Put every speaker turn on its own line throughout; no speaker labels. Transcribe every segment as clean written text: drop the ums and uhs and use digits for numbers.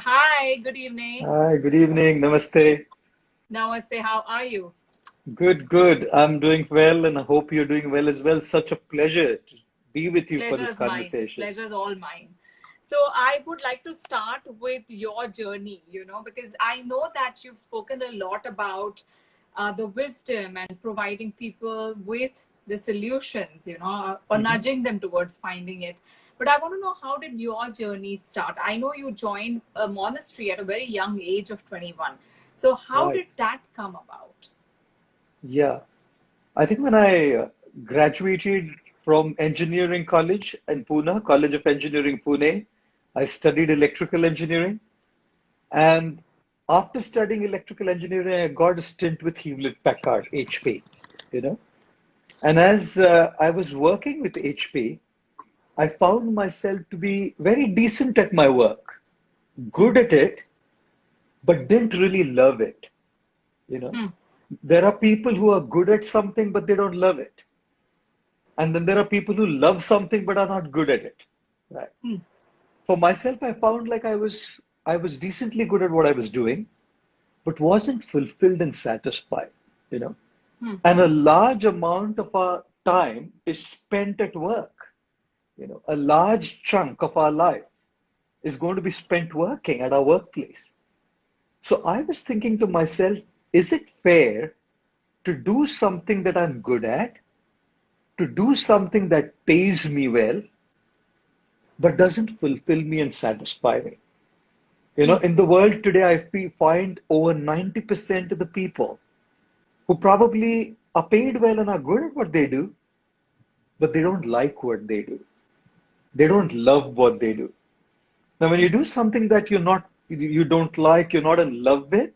Hi, good evening.
Hi, good evening. Namaste.
Namaste, how are you?
Good, good. I'm doing well, and I hope you're doing well as well. Such a pleasure to be with you for
Pleasure
this
is mine.
conversation.
Pleasure is all mine. So, I would like to start with your journey, because I know that you've spoken a lot about the wisdom and providing people with the solutions, or
Hmm.
nudging them towards finding it. But I want to know, how did your journey start? I know you joined a monastery at a very young age of 21. So, how did
Right.
that come about?
Yeah. I think when I graduated from engineering college in Pune, College of Engineering, Pune, I studied electrical engineering. And after studying electrical engineering, I got a stint with Hewlett-Packard, HP, you know. And as I was working with HP, I found myself to be very decent at my work,
Hmm.
good at it, but didn't really love it. You know,
Hmm.
there are people who are good at something, but they don't love it. And then there are people who love something, but are not good at it. Right.
Hmm.
For myself, I found like I was decently good at what I was doing, but wasn't fulfilled and satisfied, you know.
Hmm.
And a large amount of our time is spent at work. A large chunk of our life is going to be spent working at our workplace. So I was thinking to myself, is it fair to do something that I'm good at, to do something that pays me well, but doesn't fulfill me and satisfy me?
Hmm.
In the world today, find over 90% of the people who probably are paid well and are good at what they do, but they don't like what they do. They don't love what they do. Now, when you do something that you don't like, you're not in love with,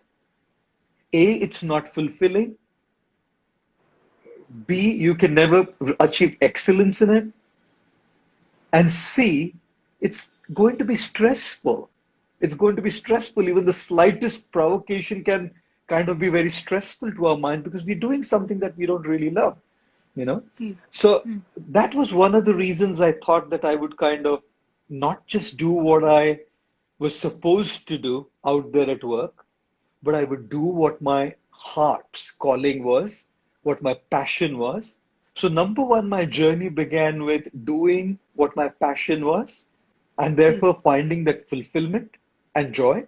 A, it's not fulfilling. B, you can never achieve excellence in it. And C, it's going to be stressful. It's going to be stressful. Even the slightest provocation can kind of be very stressful to our mind because we're doing something that we don't really love, you know?
Hmm.
So
Hmm.
that was one of the reasons I thought that I would kind of not just do what I was supposed to do out there at work, but I would do what my heart's calling was, what my passion was. So, number one, my journey began with doing what my passion was and
Hmm.
therefore finding that fulfillment and joy.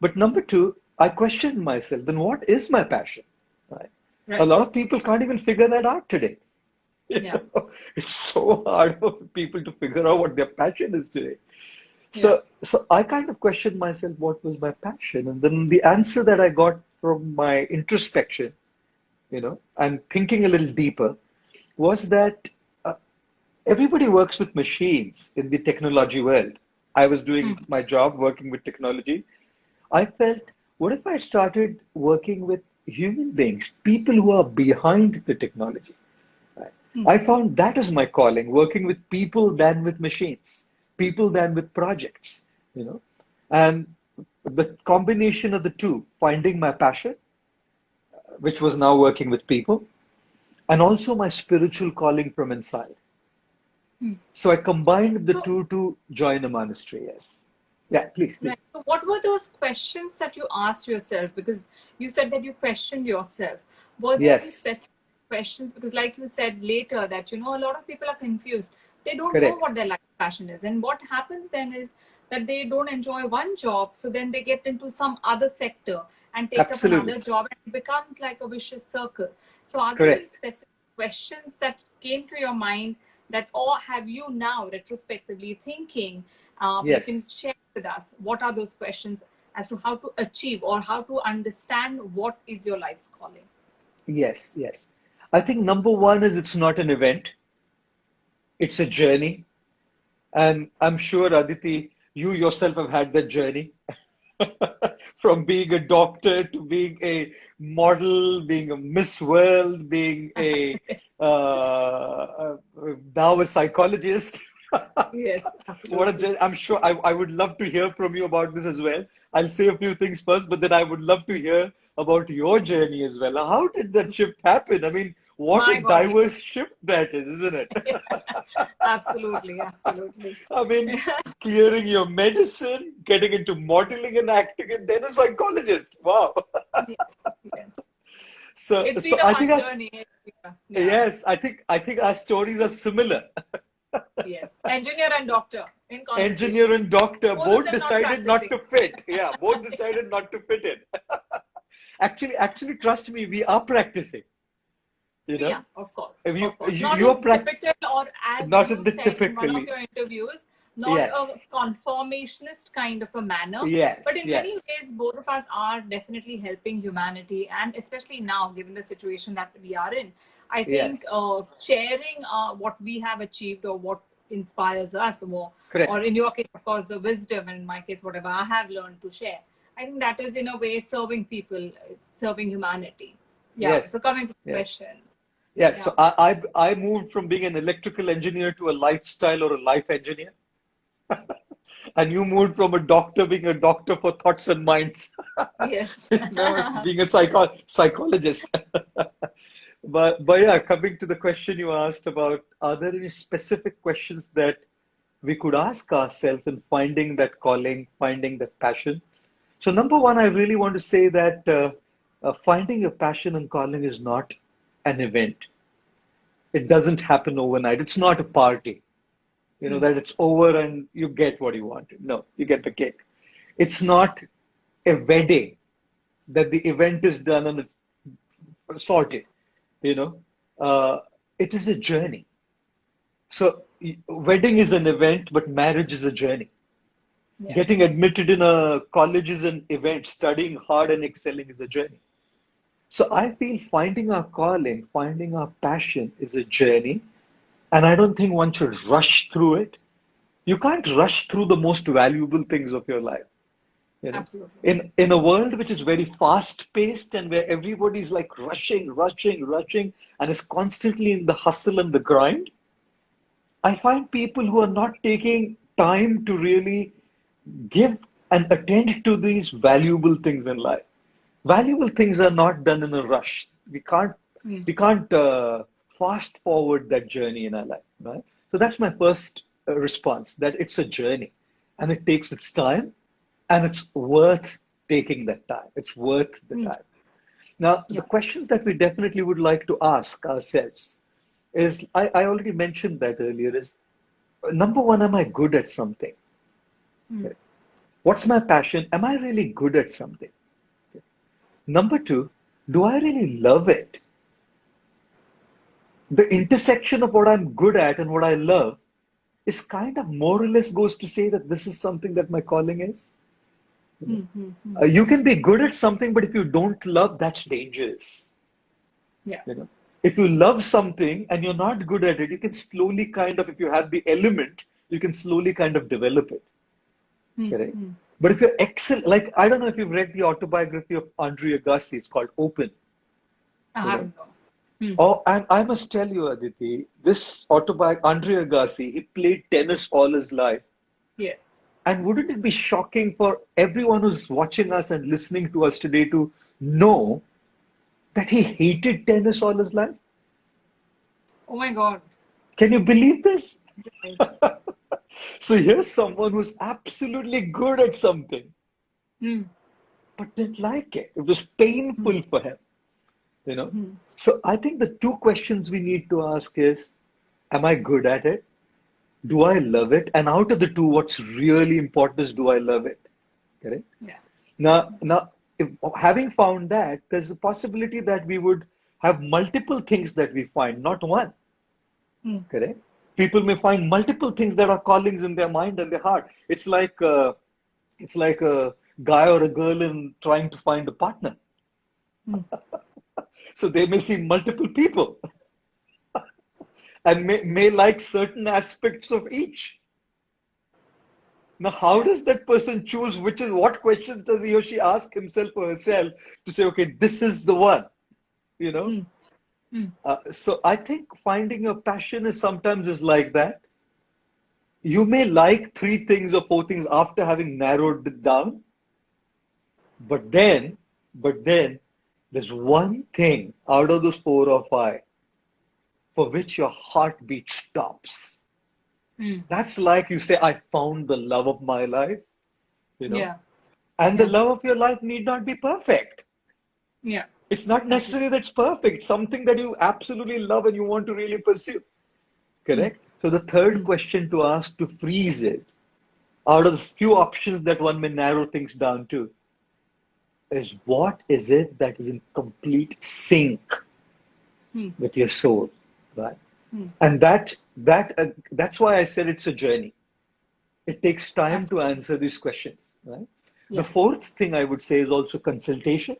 But number two, I questioned myself, then what is my passion? Right? A
Right.
lot of people can't even figure that out today.
Yeah.
It's so hard for people to figure out what their passion is today.
Yeah.
So I kind of questioned myself, what was my passion? And then the answer that I got from my introspection, and thinking a little deeper, was that uh, everybody works with machines in the technology world. I was
Hmm.
doing my job working with technology. I felt, what if I started working with human beings, people who are behind the technology? Right.
Hmm.
I found that is my calling, working with people than with machines, people than with projects, you know. And the combination of the two, finding my passion, which was now working with people, and also my spiritual calling from inside.
Hmm.
So I combined the
So,
two to join a monastery, yes. Yeah, please, please.
right. So, what were those questions that you asked yourself? Because you said that you questioned yourself. Were there any
Yes,
specific questions? Because, like you said later, that a lot of people are confused. They don't know
correct.
what their life passion is, and what happens then is that they don't enjoy one job, so then they get into some other sector and take up
Absolutely.
another job, and it becomes like a vicious circle. So, are there any
Correct.
specific questions that came to your mind that, or have you now retrospectively thinking? You can
Yes.
share with us what are those questions as to how to achieve or how to understand what is your life's calling.
Yes, yes. I think number one is it's not an event, it's a journey. And I'm sure, Aditi, you yourself have had that journey from being a doctor to being a model, being a Miss World, being now a psychologist.
Yes,
What a
absolutely.
journey. I'm sure I would love to hear from you about this as well. I'll say a few things first, but then I would love to hear about your journey as well. How did that shift happen? I mean, What a
My God,
diverse
yes.
shift that is, isn't it?
Absolutely, absolutely.
I mean, clearing your medicine, getting into modeling and acting, and then a psychologist. Wow.
Yes, yes.
So,
It's
so
been a
I think
fun
us,
journey. Yeah,
yes, I think our stories are similar.
yes. Engineer and doctor in
Engineer
conversation.
and doctor
Both of
both
them not
decided not
practicing.
to fit. Yeah, both decided not to fit in. Actually, trust me, we are practicing. You
Yeah,
know,
of course,
if you
of course.
you,
Not
you are
in
prac
typical, or as
not in
you
the
said in one of
typically.
your interviews, not a
Yes,
conformationist kind of a manner, but
yes,
in many
yes,
ways, both of us are definitely helping humanity, and especially now, given the situation that we are in, I think
yes.
sharing what we have achieved or what inspires us more, or
Correct.
in your case, of course, the wisdom, and in my case, whatever I have learned to share. I think that is in a way serving people, it's serving humanity. Yeah.
Yes,
So coming to the
yes.
question.
Yes,
Yeah.
so I moved from being an electrical engineer to a lifestyle or a life engineer, and you moved from a doctor being a doctor for thoughts and minds,
Yes.
as being a psychologist. But yeah, coming to the question you asked about, are there any specific questions that we could ask ourselves in finding that calling, finding that passion? So number one, I really want to say that finding your passion and calling is not an event. It doesn't happen overnight. It's not a party,
Hmm.
that it's over and you get what you wanted. No, you get the cake. It's not a wedding that the event is done and it's sorted, you know. It is a journey. So, wedding is an event, but marriage is a journey.
Yeah.
Getting admitted in a college is an event. Studying hard and excelling is a journey. So, I feel finding our calling, finding our passion is a journey. And I don't think one should rush through it. You can't rush through the most valuable things of your life. You know,
Absolutely.
in a world which is very fast paced and where everybody's like rushing, and is constantly in the hustle and the grind, I find people who are not taking time to really give and attend to these valuable things in life. Valuable things are not done in a rush. We can't
Hmm.
we can't fast forward that journey in our life, right? So that's my first response, that it's a journey and it takes its time and it's worth taking that time. It's worth the
Hmm.
time. Now, the
Yeah.
questions that we definitely would like to ask ourselves is, I already mentioned that earlier, is number one, am I good at something?
Hmm.
Okay. What's my passion? Am I really good at something? Number two, do I really love it? The intersection of what I'm good at and what I love is kind of more or less goes to say that this is something that my calling is.
Hmm. Hmm. Hmm.
You can be good at something, but if you don't love, that's dangerous.
Yeah.
You know, if you love something and you're not good at it, you can slowly kind of, if you have the element, you can slowly kind of develop it.
Hmm.
Correct?
Hmm.
But if you're excellent, like I don't know if you've read the autobiography of Andre Agassi, it's called Open.
I
You know,
haven't known. Hmm.
oh, and I must tell you, Aditi, this autobiography, Andre Agassi, he played tennis all his life.
Yes.
And wouldn't it be shocking for everyone who's watching us and listening to us today to know that he hated tennis all his life?
Oh my God.
Can you believe this?
Right.
So here's someone who's absolutely good at something,
Hmm.
but didn't like it. It was
Hmm.
painful for him, you know.
Hmm.
So I think the two questions we need to ask is, am I good at it? Do I love it? And out of the two, what's really important is, do I love it? Correct?
Yeah.
Now, if, having found that, there's a possibility that we would have multiple things that we find, not one.
Hmm.
Correct? People may find multiple things that are callings in their mind and their heart. It's like a guy or a girl in trying to find a partner.
Hmm.
So they may see multiple people and may like certain aspects of each. Now, how
Yeah.
does that person choose which is what questions does he or she ask himself or herself to say, okay, this is the one, you know?
Hmm. Hmm.
So I think finding your passion is sometimes is like that. You may like three things or four things after having narrowed it down, but then, but then there's one thing out of those four or five. for which your heartbeat stops.
Hmm.
That's like you say, I found the love of my life, you know,
Yeah.
and the
Yeah.
love of your life need not be perfect.
Yeah.
It's not
Absolutely.
necessary that's perfect, something that you absolutely love and you want to really pursue.
Hmm.
Correct? So the third
Hmm.
question to ask to freeze it, out of the few options that one may narrow things down to, is what is it that is in complete sync
Hmm.
with your soul, right?
Hmm.
And that's why I said it's a journey. It takes time to
Absolutely.
answer these questions, right? The
Yeah.
fourth thing I would say is also consultation.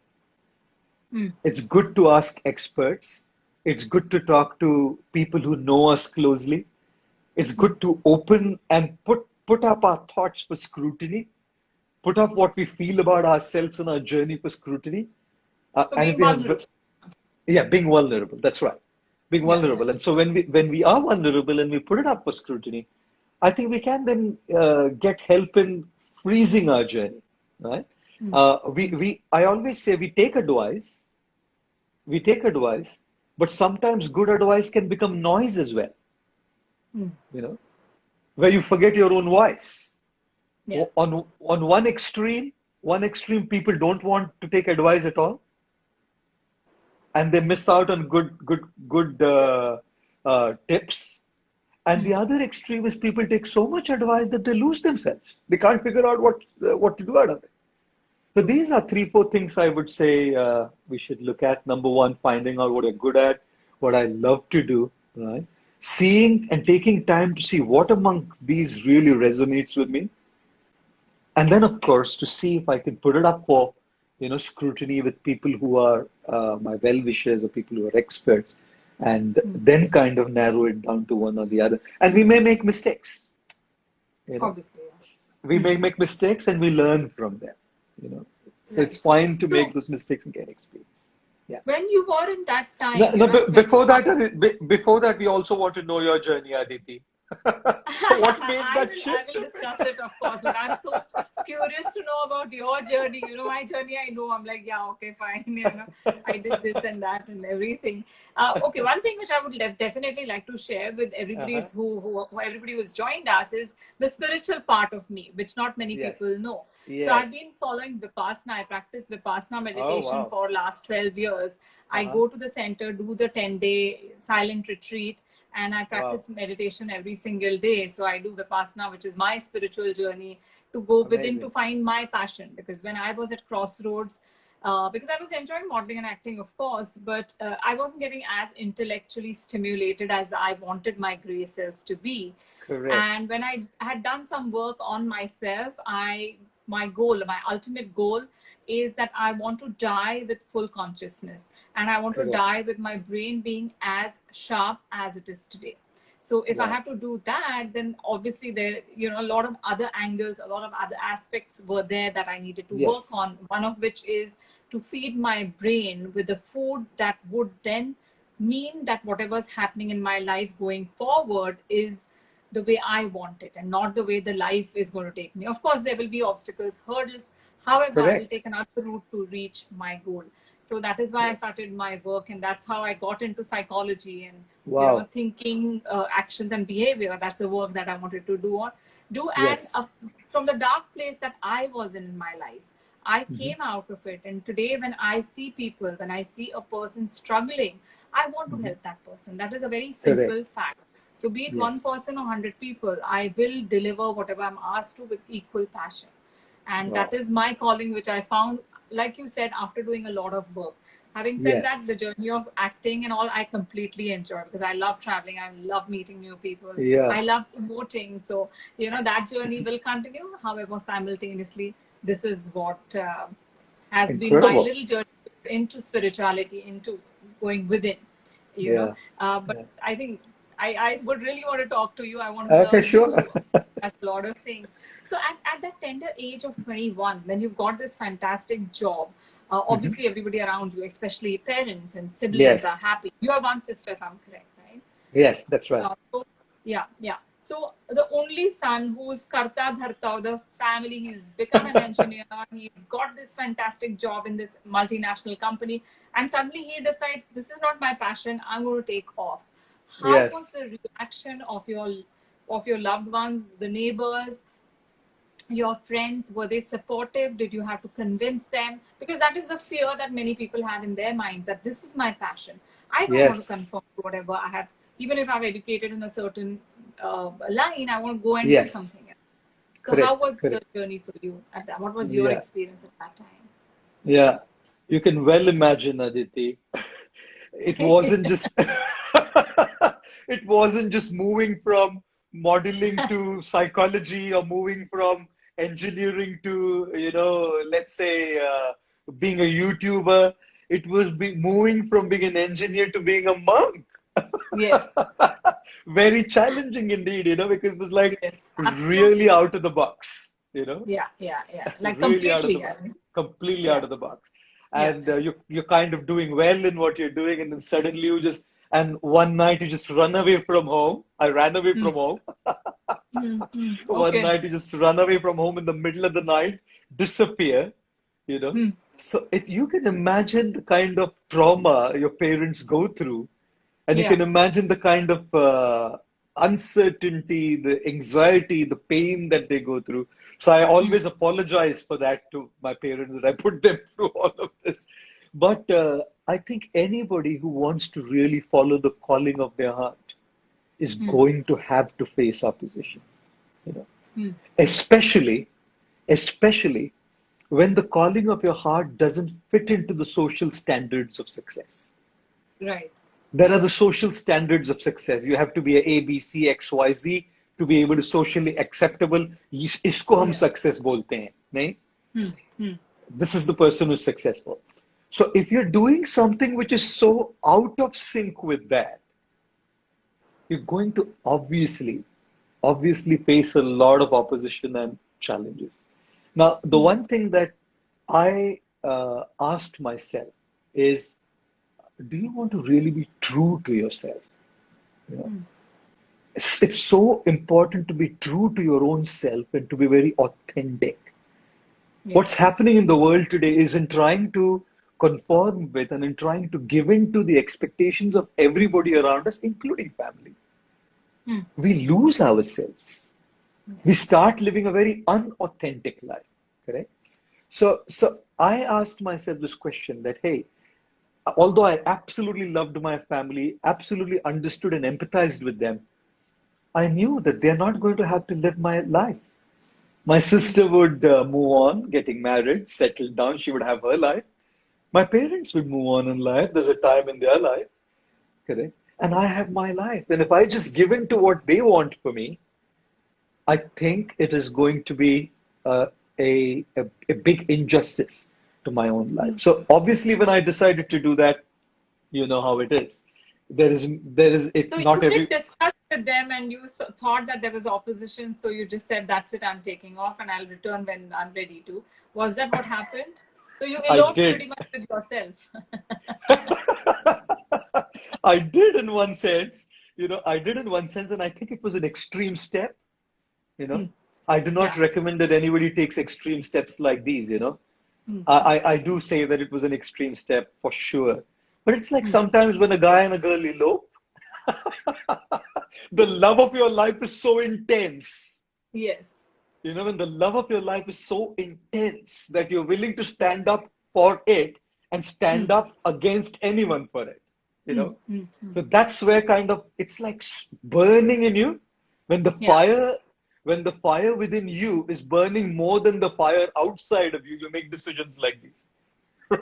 Hmm.
It's good to ask experts. It's good to talk to people who know us closely. It's
Hmm.
good to open and put up our thoughts for scrutiny, put up what we feel about ourselves and our journey for scrutiny.
So
And if
being
we have,
vulnerable.
yeah, being vulnerable. That's right, being
Yeah. Yeah.
vulnerable. And so when we are vulnerable and we put it up for scrutiny, I think we can then get help in freezing our journey, right?
Hmm. Hmm.
I always say we take advice, but sometimes good advice can become noise as well,
Hmm.
you know, where you forget your own voice.
Yeah.
On one extreme, people don't want to take advice at all, and they miss out on good tips. And
Hmm.
the other extreme is people take so much advice that they lose themselves. They can't figure out what to do out of it. So
True.
these are 3, 4 things I would say we should look at. Number one, finding out what you're good at, what I love to do, right? Seeing and taking time to see what among these really resonates with me. And then, of course, to see if I can put it up for, scrutiny with people who are my well-wishers or people who are experts, and
Hmm.
then kind of narrow it down to one or the other. And we may make mistakes, you know.
Obviously.
We
Yeah. Hmm.
may make mistakes and we learn from them, you know. So it's
Right.
fine to make
So
those mistakes and get experience. Yeah.
when you were in that
No,
time,
no,
at
before that, we also want to know your journey, Aditi. What made
I
that
will I
shift?
will discuss it, of course, but I'm so curious to know about your journey. My journey, I know. I'm like, yeah, okay, fine. I did this and that and everything. Okay, one thing which I would definitely like to share with everybody
Uh-huh.
is who everybody who's joined us is the spiritual part of me, which not many people
Yes.
know. So I've been
Yes.
following Vipassana. I practice Vipassana
Oh,
meditation
wow.
for last 12 years. I
Uh-huh.
go to the center, do the 10-day silent retreat, and I
Wow.
practice meditation every single day. So I do Vipassana, which is my spiritual journey to go within to
Amazing.
find my passion. Because when I was at crossroads, because I was enjoying modeling and acting, of course, but I wasn't getting as intellectually stimulated as I wanted my gray cells to be.
Correct.
And when I had done some work on myself, my ultimate goal is that I want to die with full consciousness, and I want to
Correct.
die with my brain being as sharp as it is today. So if I
Wow.
have to do that, then obviously there, a lot of other angles, a lot of other aspects were there that I needed to work
Yes.
on. One of which is to feed my brain with the food that would then mean that whatever's happening in my life going forward is the way I want it and not the way the life is going to take me. Of course, there will be obstacles, hurdles. However, I will
Correct.
take another route to reach my goal. So that is why I
Yes.
started my work, and that's how I got into psychology and
Wow.
thinking, actions, and behavior. That's the work that I wanted to do. And
Yes.
from the dark place that I was in my life, I
Hmm.
came out of it. And today, when I see people, when I see a person struggling, I want to
Hmm.
help that person. That is a very
Correct.
simple fact. So be it one
Yes.
person or 100 people, I will deliver whatever I'm asked to with equal passion. And that
Wow.
is my calling, which I found, like you said, after doing a lot of work. Having said that, the
Yes.
journey of acting and all, I completely enjoy because I love traveling. I love meeting new people.
Yeah.
I love emoting. So, that journey will continue. However, simultaneously, this is what has been my
Incredible.
little journey into spirituality, into going within, you know.
Yeah.
But
Yeah.
I think I would really want to talk to you. I want to
Okay,
learn
sure.
you as a lot of things. So at that tender age of 21, when you've got this fantastic job,
Hmm.
obviously everybody around you, especially parents and siblings, are
Yes.
happy. You have one sister, if I'm correct, right?
Yes, that's right.
So, yeah, yeah. So the only son who's karta dharta of the family, he's become an engineer. He's got this fantastic job in this multinational company, and suddenly he decides this is not my passion. I'm going to take off. How was
Yes.
the reaction of your loved ones, the neighbors, your friends? Were they supportive? Did you have to convince them? Because that is the fear that many people have in their minds, that this is my passion. I don't want to
Yes.
conform to whatever I have. Even if I've educated in a certain line, I want to go and do
Yes.
something else. So how
Correct.
was the
Correct.
journey for you at that? What was your
Yeah.
experience at that
Yeah. You can well imagine, Aditi. It wasn't
time?
just it wasn't just moving from modeling to psychology or moving from engineering to, let's say being a YouTuber. It was moving from being an engineer to being a monk.
Yes,
Very challenging indeed, because it was like
yes,
really
absolutely.
out of the box,
Yeah, yeah, yeah. Like
really out of the
completely.
box, completely out
Yeah,
of the box.
yeah.
And you're kind of doing well in what you're doing, and then suddenly and one night you just run away from home. I ran away
Hmm.
from home. One
Okay.
night you just run away from home in the middle of the night, disappear, you know.
Hmm.
So you can imagine the kind of trauma your parents go through, and you
Yeah.
can imagine the kind of uncertainty, the anxiety, the pain that they go through. So I
Hmm.
always apologize for that to my parents, that I put them through all of this. But I think anybody who wants to really follow the calling of their heart is
Hmm.
going to have to face opposition, you know,
Hmm.
especially, especially when the calling of your heart doesn't fit into the social standards of success.
Right.
There are the social standards of success. You have to be a B, C, X, Y, Z to be able to socially acceptable. इसको हम
Yeah.
success बोलते हैं, नहीं?
Hmm. Hmm.
This is the person who's successful. So if you're doing something which is so out of sync with that, you're going to obviously face a lot of opposition and challenges. Now, the
Hmm.
one thing that I asked myself is, do you want to really be true to yourself? You know,
Hmm.
it's so important to be true to your own self and to be very authentic.
Yeah.
What's happening in the world today is in trying to conform with and in trying to give in to the expectations of everybody around us, including family.
Hmm.
We lose ourselves.
Yeah.
We start living a very unauthentic life, correct? So I asked myself this question that, hey, although I absolutely loved my family, absolutely understood and empathized with them, I knew that they're not going to have to live my life. My
Hmm.
sister would move on, getting married, settled down. She would have her life. My parents would move on in life. There's a time in their life, correct? And I have my life. And if I just give in to what they want for me, I think it is going to be uh, a big injustice to my own life.
Hmm.
So obviously, when I decided to do that, you know how it is. There is it
So
not
you
every.
did discuss with them, and you thought that there was opposition. So you just said, "That's it. I'm taking off, and I'll return when I'm ready to." Was that what happened? So you
I
eloped
did.
pretty much with yourself.
I did in one sense, I did in one sense, and I think it was an extreme step, you know.
Hmm.
I do not
Yeah.
recommend that anybody takes extreme steps like these.
Hmm.
I do say that it was an extreme step for sure. But it's like
Hmm.
sometimes when a guy and a girl elope, the love of your life is so intense.
Yes.
When the love of your life is so intense that you're willing to
Yes.
stand up for it and
Hmm.
stand up against anyone for it, you
Hmm.
know.
Hmm. Hmm.
So that's where kind of it's like burning in you when the
Yeah.
fire when the fire within you is burning more than the fire outside of you, you make decisions like these.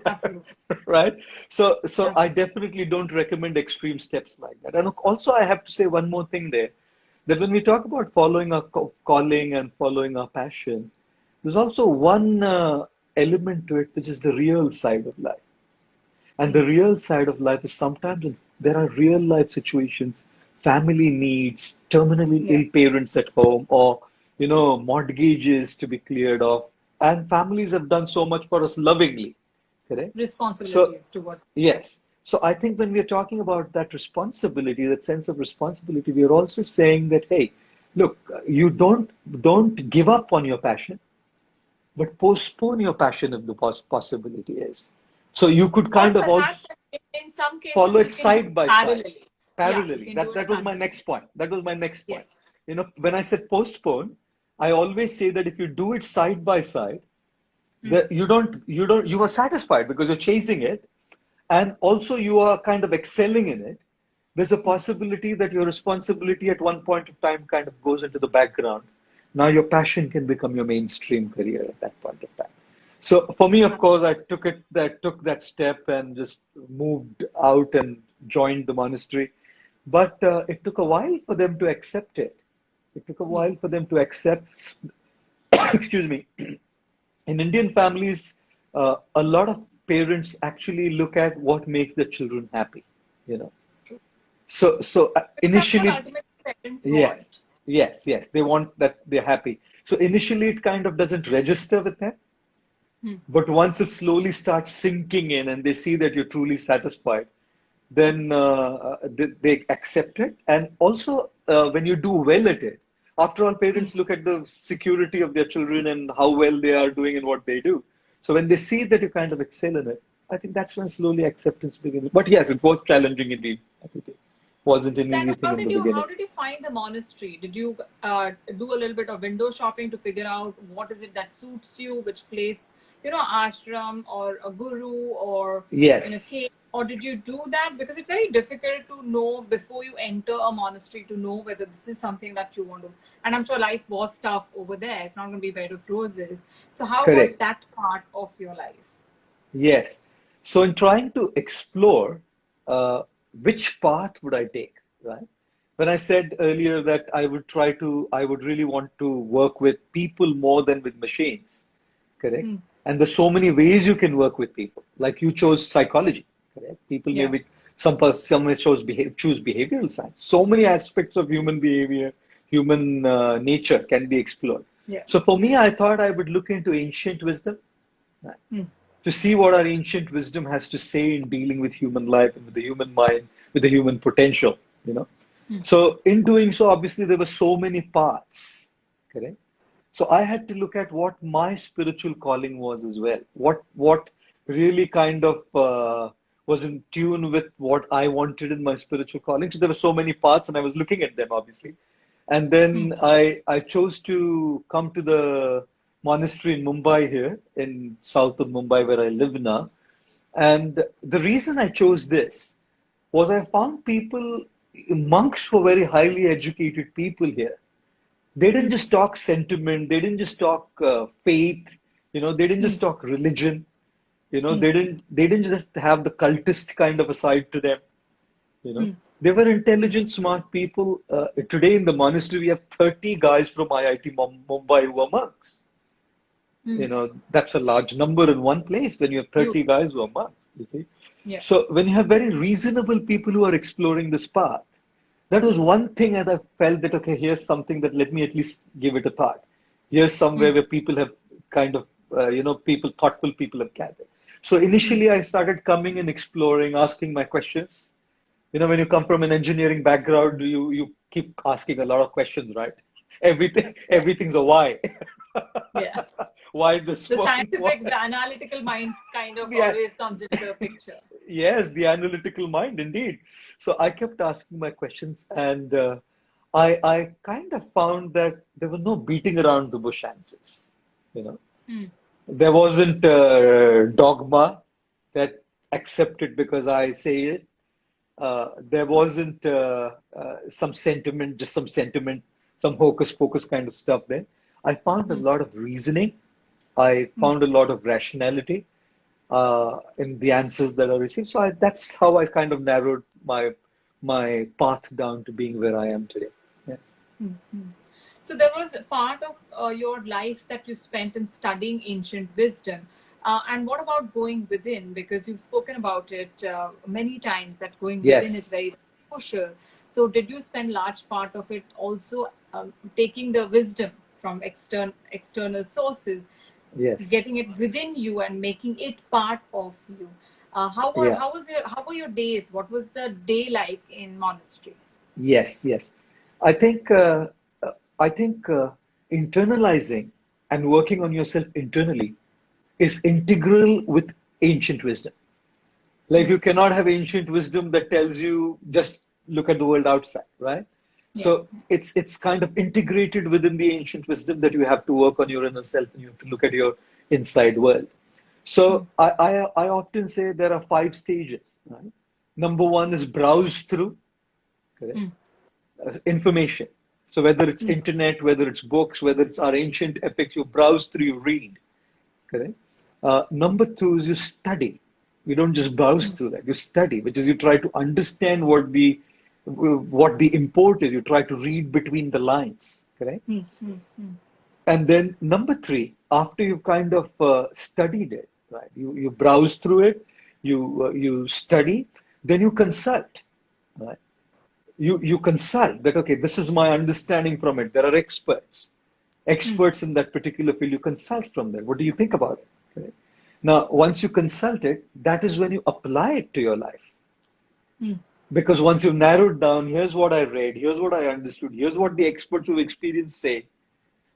Absolutely.
Right? So I
Absolutely.
definitely don't recommend extreme steps like that. And also I have to say one more thing there, that when we talk about following our calling and following our passion, there's also one element to it, which is the real side of life. And
Hmm.
the real side of life is sometimes there are real life situations, family needs, terminally
Yeah.
ill parents at home, or mortgages to be cleared off. And families have done so much for us lovingly, correct? So
Responsibilities towards.
yes. So I think when we're talking about that responsibility, that sense of responsibility, we are also saying that, hey, look, you don't give up on your passion, but postpone your passion if the possibility is. So you could
Or
kind of also
perhaps in some cases
follow
you
it
can do
side by side.
parallelly. Yeah, you
Parallelly.
can do
That
it
that was my
simultaneously.
next point. That was my next point.
Yes.
When I said postpone, I always say that if you do it side by side,
Mm.
that you are satisfied because you're chasing it, and also you are kind of excelling in it. There's a
Mm.
possibility that your responsibility at one point of time kind of goes into the background. Now your passion can become your mainstream career at that point of time. So for me, of course, took that step and just moved out and joined the monastery. But it took a while for them to accept it. It took a while for
Yes.
them to accept, excuse me, in Indian families, a lot of parents actually look at what makes the children happy, you know.
True.
So
Because that's what
initially,
ultimately parents
yes,
want.
yes, they want that they're happy. So initially, it kind of doesn't register with them,
Hmm.
but once it slowly starts sinking in and they see that you're truly satisfied, then they accept it. And also, when you do well at it, after all,
Hmm.
parents look at the security of their children and how well they are doing in what they do. So when they see that you kind of excel in it, I think that's when slowly acceptance begins. But yes, it was challenging indeed. I think it wasn't an
So, and
easy thing in the
how
beginning.
did you find the monastery? Did you do a little bit of window shopping to figure out what is it that suits you, which place, ashram or a guru or
Yes,
cave, or did you do that? Because it's very difficult to know before you enter a monastery to know whether this is something that you want to. And I'm sure life was tough over there. It's not going to be a bed of roses. So how was
correct.
that part of your life?
Yes. So in trying to explore uh, which path would I take, right? When I said earlier that I would really want to work with people more than with machines, correct?
Hmm.
And there's so many ways you can work with people. Like you chose psychology, correct? People may
Yeah.
be some may choose behavioral science. So many aspects of human behavior, human nature can be explored.
Yeah.
So for me, I thought I would look into ancient wisdom, right?
Hmm.
To see what our ancient wisdom has to say in dealing with human life and with the human mind, with the human potential, you know.
Hmm.
So in doing so, obviously there were so many paths, correct? So I had to look at what my spiritual calling was as well. What really kind of was in tune with what I wanted in my spiritual calling. So there were so many paths, and I was looking at them obviously. And
Hmm.
then I chose to come to the monastery in Mumbai here, in south of Mumbai where I live now. And the reason I chose this was I found people, monks were very highly educated people here. They didn't
Hmm.
just talk sentiment, they didn't just talk faith, they didn't
Hmm.
just talk religion,
Hmm.
they didn't just have the cultist kind of a side to them, you know.
Hmm.
They were intelligent, smart people. Today in the monastery, we have 30 guys from IIT Mumbai who are monks.
Hmm.
That's a large number in one place when you have 30
Huge.
guys who are monks, you see.
Yeah.
So when you have very reasonable people who are exploring this path, that was one thing that I felt that, okay, here's something that let me at least give it a thought. Here's
Hmm.
somewhere where people have kind of, thoughtful people have gathered. So
Hmm.
initially I started coming and exploring, asking my questions. When you come from an engineering background, you keep asking a lot of questions, right?
Yeah.
Everything's a why.
Yeah.
Why this
The
one? Why?
scientific, the analytical mind kind of
Yeah.
always comes into the picture.
Yes, the analytical mind, indeed. So I kept asking my questions, and I kind of found that there were no beating around the bush answers. You know,
Hmm.
there wasn't dogma that accepted because I say it. There wasn't some sentiment, some hocus pocus kind of stuff there. I found a
Hmm.
lot of reasoning. I
Hmm.
found a lot of rationality in the answers that I received. So that's how I kind of narrowed my path down to being where I am today. Yes.
Hmm. Hmm. So there was a part of your life that you spent in studying ancient wisdom. And what about going within? Because you've spoken about it many times that going within is
Yes.
very crucial. So did you spend large part of it also taking the wisdom from external sources,
Yes.
getting it within you and making it part of you?
Yeah.
How were your days? What was the day like in monastery?
Yes. Yes. I think uh, I think internalizing and working on yourself internally is integral with ancient wisdom. Like
Hmm.
you cannot have ancient wisdom that tells you just look at the world outside, right?
Yeah.
So it's kind of integrated within the ancient wisdom that you have to work on your inner self and you have to look at your inside world. So I often say there are 5 stages, right? Number one is browse through, correct? Information. So whether it's internet, whether it's books, whether it's our ancient epics, you browse through, you read, correct? Number two is you study. You don't just browse through that. You study, which is you try to understand what the import is. You try to read between the lines, correct? And then number three, after you've kind of studied it, right? You browse through it, you study, then you consult, right? You consult that, okay, this is my understanding from it. There are experts in that particular field. You consult from them. What do you think about it? Okay. Now, once you consult it, that is when you apply it to your life. Because once you've narrowed down, here's what I read, here's what I understood, here's what the experts who've experienced say.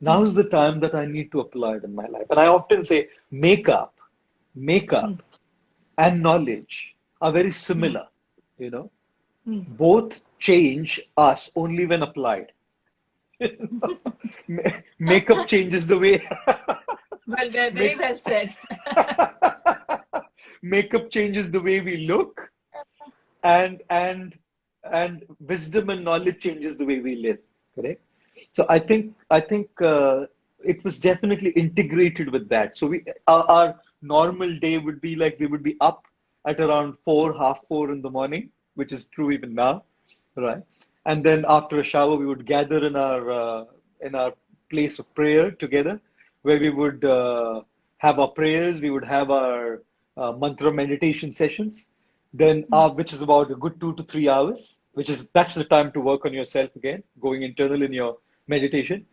Now's the time that I need to apply it in my life. And I often say, makeup, and knowledge are very similar, you know. Both change us only when applied. Makeup changes the way.
Well, very well said.
Makeup changes the way we look, and wisdom and knowledge changes the way we live. Correct. So I think it was definitely integrated with that. So our normal day would be like we would be up at around 4, half 4 in the morning, which is true even now, right? And then after a shower, we would gather in our place of prayer together, where we would have our prayers, we would have our mantra meditation sessions, then which is about a good 2 to 3 hours, that's the time to work on yourself again, going internal in your meditation.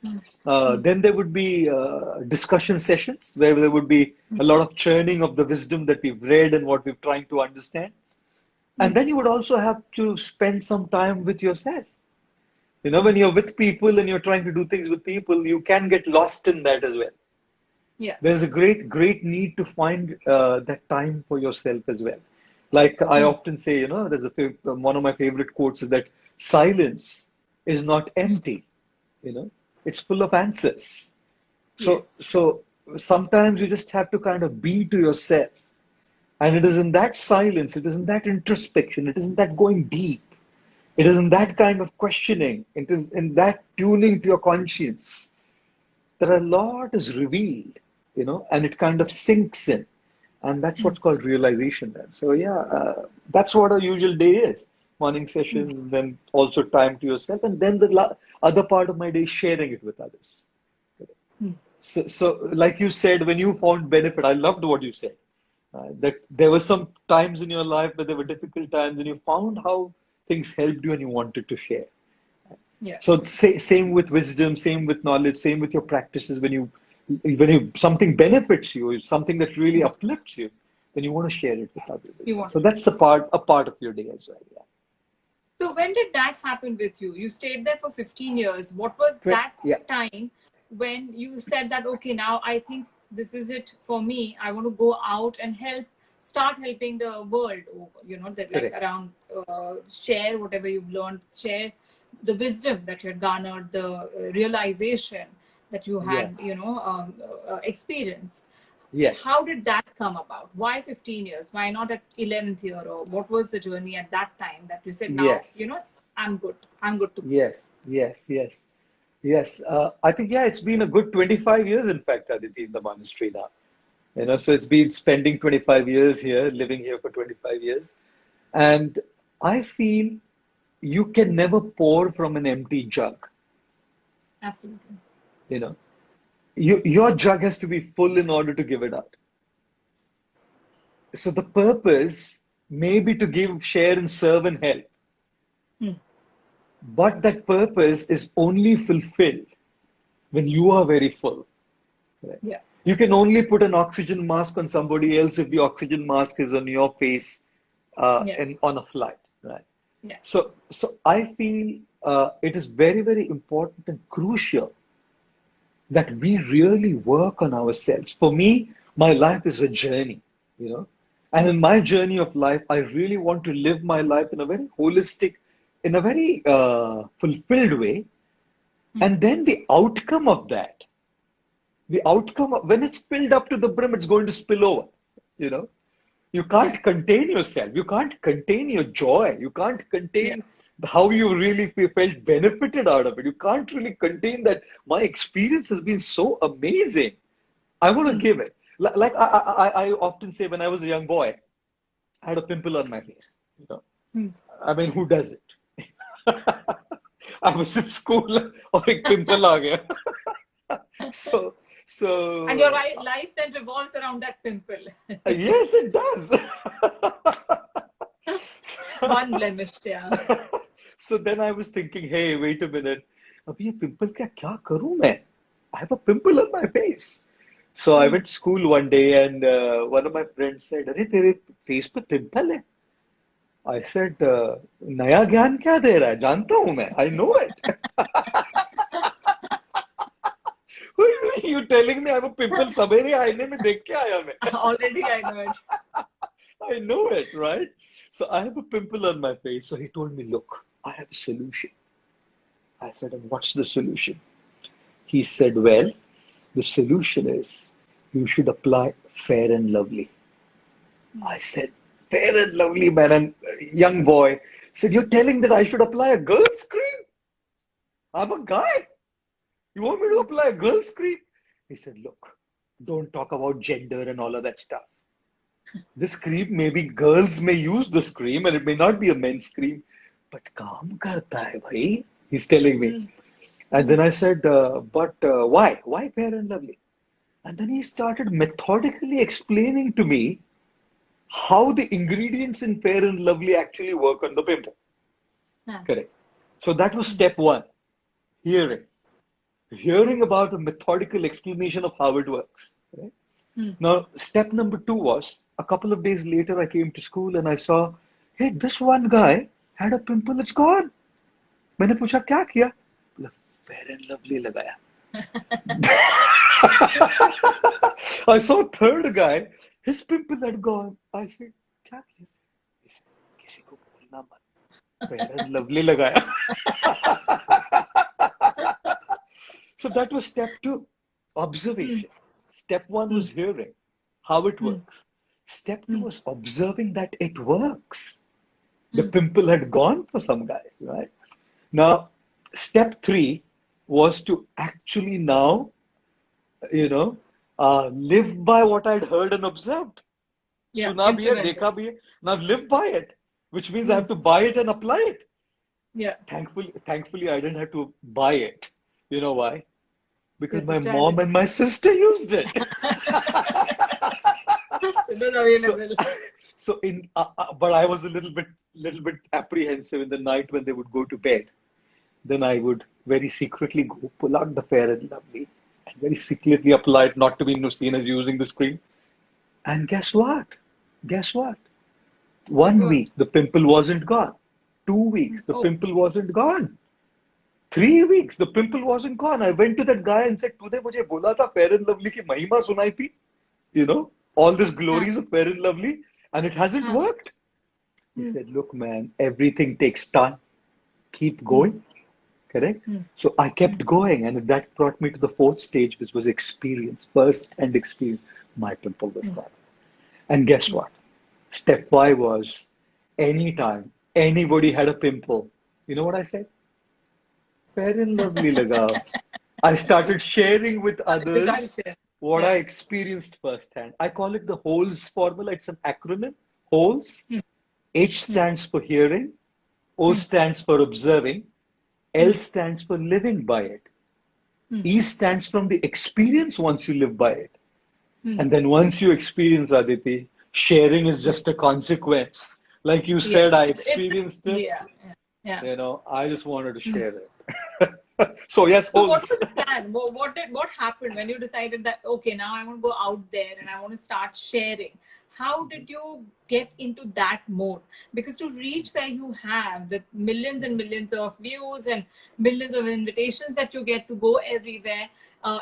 Then there would be discussion sessions where there would be a lot of churning of the wisdom that we've read and what we're trying to understand. And then you would also have to spend some time with yourself. You know, when you're with people and you're trying to do things with people, you can get lost in that as well.
Yeah.
There's a great need to find that time for yourself as well. Like I often say, you know, one of my favorite quotes is that silence is not empty, you know, it's full of answers. So sometimes you just have to kind of be to yourself. And it is in that silence, it is in that introspection, it is in that going deep, it is in that kind of questioning, it is in that tuning to your conscience that a lot is revealed, you know, and it kind of sinks in. And that's what's called realization then. So that's what a usual day is. Morning session, then also time to yourself, and then the other part of my day sharing it with others. So like you said, when you found benefit, I loved what you said. That there were some times in your life where there were difficult times and you found how things helped you and you wanted to share.
Yeah.
So same with wisdom, same with knowledge, same with your practices. When something benefits you, something that really uplifts you, then you want to share it with others. So that's a part of your day as well. Yeah.
So when did that happen with you? You stayed there for 15 years. What was that time when you said that, okay, now I think this is it for me. I want to go out and start helping the world, you know, that like around share whatever you've learned, share the wisdom that you had garnered, the realization that you had, you know, experienced.
Yes.
How did that come about? Why 15 years? Why not at 11th year? Or what was the journey at that time that you said, now, you know, I'm good to go?
Yes. I think, it's been a good 25 years, in fact, Aditi, in the monastery now. You know, so it's been spending 25 years here, living here for 25 years. And I feel you can never pour from an empty jug.
Absolutely.
You know, your jug has to be full in order to give it out. So the purpose may be to give, share, and serve and help. But that purpose is only fulfilled when you are very full. Right?
Yeah.
You can only put an oxygen mask on somebody else if the oxygen mask is on your face and on a flight. Right.
Yeah.
So I feel it is very, very important and crucial that we really work on ourselves. For me, my life is a journey, you know. And in my journey of life, I really want to live my life in a very holistic, in a very fulfilled way. And then the outcome of that, when it's filled up to the brim, it's going to spill over. You know, you can't
Yeah.
contain yourself. You can't contain your joy. You can't
Yeah.
contain how you really felt benefited out of it. You can't really contain that. My experience has been so amazing. I want to give it. Like I often say, when I was a young boy, I had a pimple on my face. You know,
Hmm.
I mean, who does it? I was in school और एक pimple आ गया. So,
And your
so
life then revolves around that pimple.
yes, it does.
One blemish, yeah.
So then I was thinking, hey, wait a minute. अभी ये pimple का क्या करूं मैं? I have a pimple on my face. So I went to school one day and one of my friends said, अरे तेरे face पे pimple है? I said, नया ज्ञान क्या दे रहा है? जानता हूं मैं. I know it. You telling me I have a pimple? सवेरे आईने में देख के आया मैं.
Already I know it.
I know it, right? So I have a pimple on my face. So he told me, look, I have a solution. I said, and what's the solution? He said, well, the solution is you should apply Fair and Lovely. I said, Fair and Lovely, man. And young boy said, you're telling that I should apply a girl's cream? I'm a guy. You want me to apply a girl's cream? He said, look, don't talk about gender and all of that stuff. This cream, maybe girls may use this cream and it may not be a men's cream, but काम करता है भाई. He's telling me. And then I said, but why? Why Fair and Lovely? And then he started methodically explaining to me how the ingredients in Fair and Lovely actually work on the pimple. Correct. So that was step one, hearing. Hearing about a methodical explanation of how it works. Right? Now, step number two was, a couple of days later, I came to school and I saw, hey, this one guy had a pimple, it's gone. मैंने पूछा क्या किया? बोला, Fair and Lovely लगाया. I saw a third guy, his pimple had gone. I said, क्या किया? He said, किसी को बोलना मत. Fair and Lovely लगाया. So that was step two, observation. Step one was hearing how it works. Step two was observing that it works. The pimple had gone for some guys, right? Now, step three was to actually now, live by what I'd heard and observed.
Yeah,
Suna bhi hai,
implement it.
dekha bhi hai. Now live by it, which means I have to buy it and apply it.
Yeah.
Thankfully, I didn't have to buy it. You know why? Because
Your
my
sister
mom
had
and my sister used it.
it was available.
So but I was a little bit apprehensive in the night when they would go to bed. Then I would very secretly go pull out the Fair and Lovely and very secretly apply it, not to be seen as using the cream. And guess what? Guess what? 1 week, the pimple wasn't gone. 2 weeks, the pimple wasn't gone. 3 weeks, the pimple wasn't gone. I went to that guy and said, तूने मुझे बोला था Fair and Lovely की महिमा सुनाई थी? You know, all this glories of Fair and Lovely, and it hasn't worked. He said, look, man, everything takes time. Keep going. Correct? So I kept going, and that brought me to the fourth stage, which was experience, first-hand experience. My pimple was gone. And guess what? Step 5 was, anytime anybody had a pimple, you know what I said? Fair and Lovely lagao. I started sharing with others what I experienced firsthand. I call it the HOLES formula. It's an acronym. HOLES. H stands for hearing. O stands for observing. L stands for living by it. E stands from the experience once you live by it. And then once you experience, Aditi, sharing is just a consequence. Like you said, I experienced it.
Yeah.
You know, I just wanted to share it. So yes,
So what
HOLES.
was the plan? What happened when you decided that, okay, now I want to go out there and I want to start sharing? How did you get into that mode? Because to reach where you have, with millions and millions of views and millions of invitations that you get to go everywhere,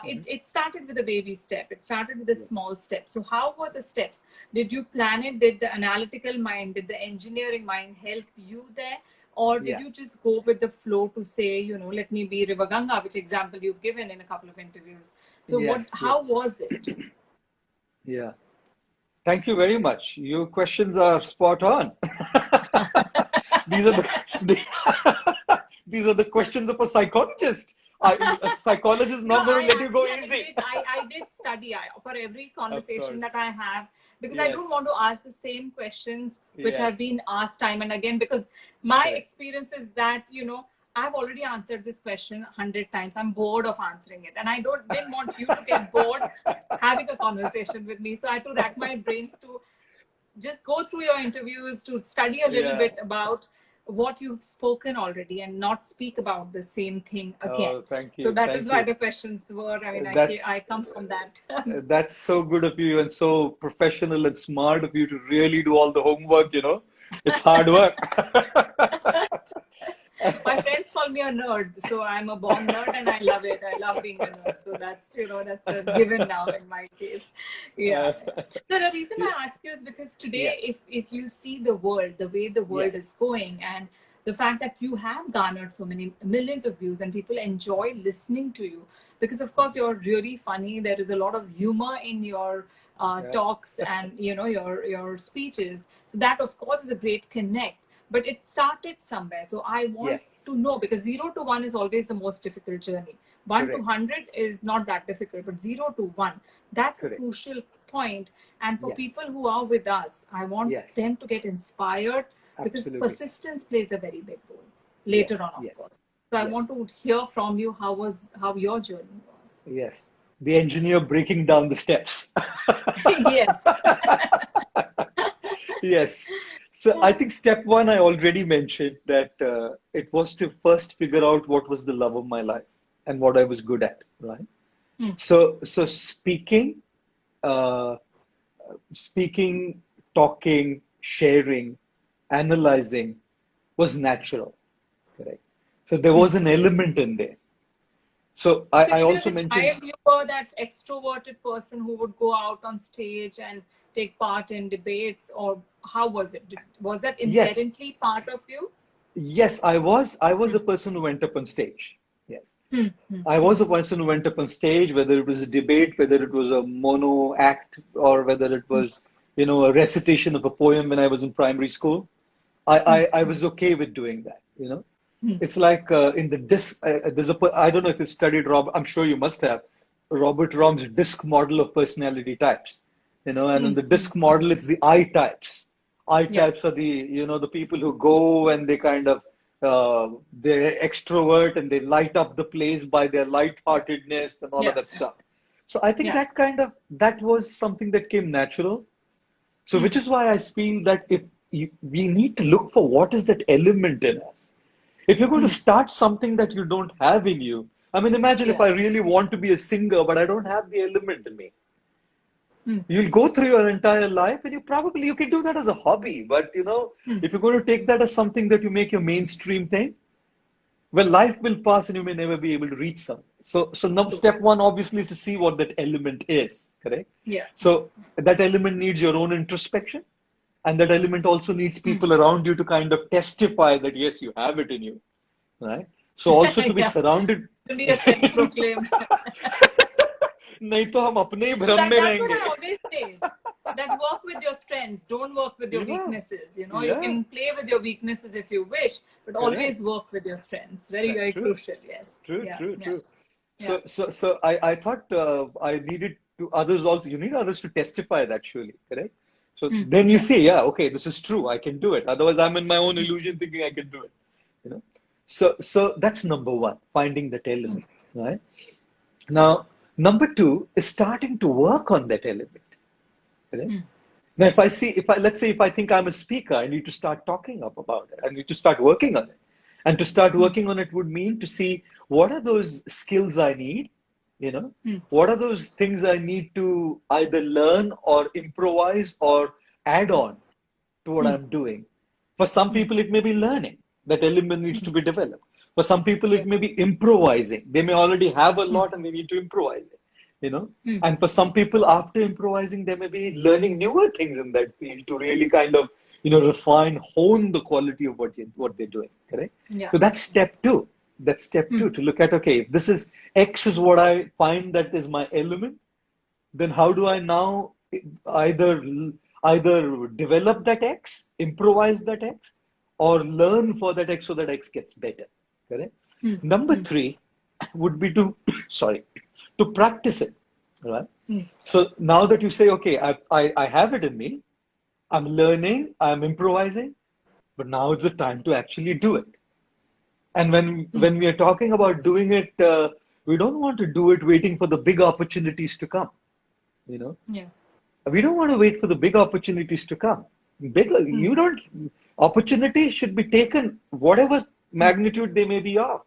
it started with a baby step. It started with a small step. So how were the steps? Did you plan it? Did the analytical mind, did the engineering mind help you there? or did
Yeah.
you just go with the flow to say, let me be River Ganga, which example you've given in a couple of interviews? So
Yes.
how
Yes.
was it?
Yeah. Thank you very much. Your questions are spot on. These are these are the questions of a psychologist. A psychologist is
No,
not going
I
to let you go
actually
easy.
I did study for every
Of
conversation that
course.
I have, because I don't want
Yes.
to ask the same questions which have
Yes.
been asked time and again, because my
Correct.
experience is that, I've already answered this question 100 times. I'm bored of answering it. And I didn't want you to get bored having a conversation with me. So I had to rack my brains to just go through your interviews, to study a little
Yeah.
bit about what you've spoken already and not speak about the same thing again.
Oh, thank
So
you.
that is
Thank
why
you.
the questions were, I mean, I
That's
come from that.
that's so good of you and so professional and smart of you to really do all the homework, you know. It's hard work.
My friends call me a nerd, so I'm a born nerd and I love it. I love being a nerd. So that's a given now in my case. Yeah,
Uh,
yeah. So the reason I ask you is because
yeah.
today, if you see the world, the way the world is
Yes.
going, and the fact that you have garnered so many millions of views and people enjoy listening to you, because of course you're really funny. There is a lot of humor in your
Yeah.
talks and your speeches. So that of course is a great connect, but it started somewhere. So I want
Yes.
to know, because 0 to 1 is always the most difficult journey. 1 to
Correct.
100 is not that difficult, but 0 to 1, that's a
Correct.
crucial point. And for people
Yes.
who are with us, I want them
Yes.
to get inspired, because
Absolutely.
persistence plays a very big role later
Yes.
on, of
Yes.
course. So I want
Yes.
to hear from you how your journey was.
Yes. The engineer breaking down the steps.
Yes.
Yes. So I think step one, I already mentioned that it was to first figure out what was the love of my life and what I was good at, right?
Hmm.
So uh, speaking, talking, sharing, analyzing was natural, correct? So there was an element in there. So
So
I
even
also
as a
mentioned,
child, you were that extroverted person who would go out on stage and take part in debates, or how was it? Was that
yes,
inherently part of you?
yes, I was a person who went up on stage. Yes.
Hmm, hmm,
I
hmm,
was a person who went up on stage, whether it was a debate, whether it was a mono act, or whether it was, you know, a recitation of a poem when I was in primary school. I was okay with doing that, you know.
hmm.
It's like in the disc, I don't know if you've studied I'm sure you must have, Robert Rom's disc model of personality types, you know, and
Hmm,
in the
hmm,
disc
hmm.
model, it's the I types. I
Yeah,
types are the, you know, the people who go and they kind of, they're extrovert and they light up the place by their lightheartedness and all of
yeah,
that stuff. So I think
yeah.
that was something that came natural. So
Hmm,
which is why I feel that we need to look for what is that element in us. If you're going to
hmm.
start something that you don't have in you, I mean, imagine if
Yeah.
I really want to be a singer, but I don't have the element in me.
Hmm,
You'll go through your entire life and you can do that as a hobby. But you know,
hmm.
if you're going to take that as something that you make your mainstream thing, well, life will pass and you may never be able to reach something. So now
True.
step one obviously is to see what that element is, correct?
Yeah.
So that element needs your own introspection, and that element also needs
Hmm.
people around you to kind of testify that yes, you have it in you, right? So also to be
Yeah.
surrounded.
To be a self-proclaimed.
नहीं तो हम अपने ही
So
भ्रम में
that's what
रहेंगे.
I always say. That work with your strengths, don't work with your
Yeah,
weaknesses. You
yeah,
can play with your weaknesses if you wish, but
correct.
always work with your strengths. Very, very
True,
crucial. Yes.
true,
Yeah.
true,
Yeah.
true.
Yeah.
So I thought I needed to others also. You need others to testify that surely, correct? So
Hmm.
then you
Yeah.
say, yeah, okay, this is true. I can do it. Otherwise, I'm in my own illusion thinking I can do it. You know. So that's number one, finding that element, right? Now, number two is starting to work on that element, correct?
Hmm.
Now, let's say if I think I'm a speaker, I need to start talking up about it. I need to start working on it. And to start
Hmm.
working on it would mean to see what are those skills I need, you know,
Hmm.
what are those things I need to either learn or improvise or add on to what
Hmm.
I'm doing. For some
Hmm.
people, it may be learning. That element needs
Hmm.
to be developed. For some people,
Yeah.
it may be improvising. They may already have a
Hmm.
lot and they need to improvise it, you know.
Hmm.
And for some people, after improvising, they may be learning newer things in that field to really kind of refine, hone the quality of what they're doing. Correct?
Yeah.
So that's step two. That's step two, to look at, okay, if this is X is what I find that is my element, then how do I now either either develop that X, improvise that X, or learn for that X so that X gets better. Correct? Number three would be to sorry, to practice it. Right? So now that you say, okay, I have it in me, I'm learning, I'm improvising, but now it's the time to actually do it. And when we are talking about doing it, we don't want to do it waiting for the big opportunities to come.
Yeah.
We don't want to wait for the big opportunities to come. You don't. Opportunities should be taken, whatever magnitude they may be of,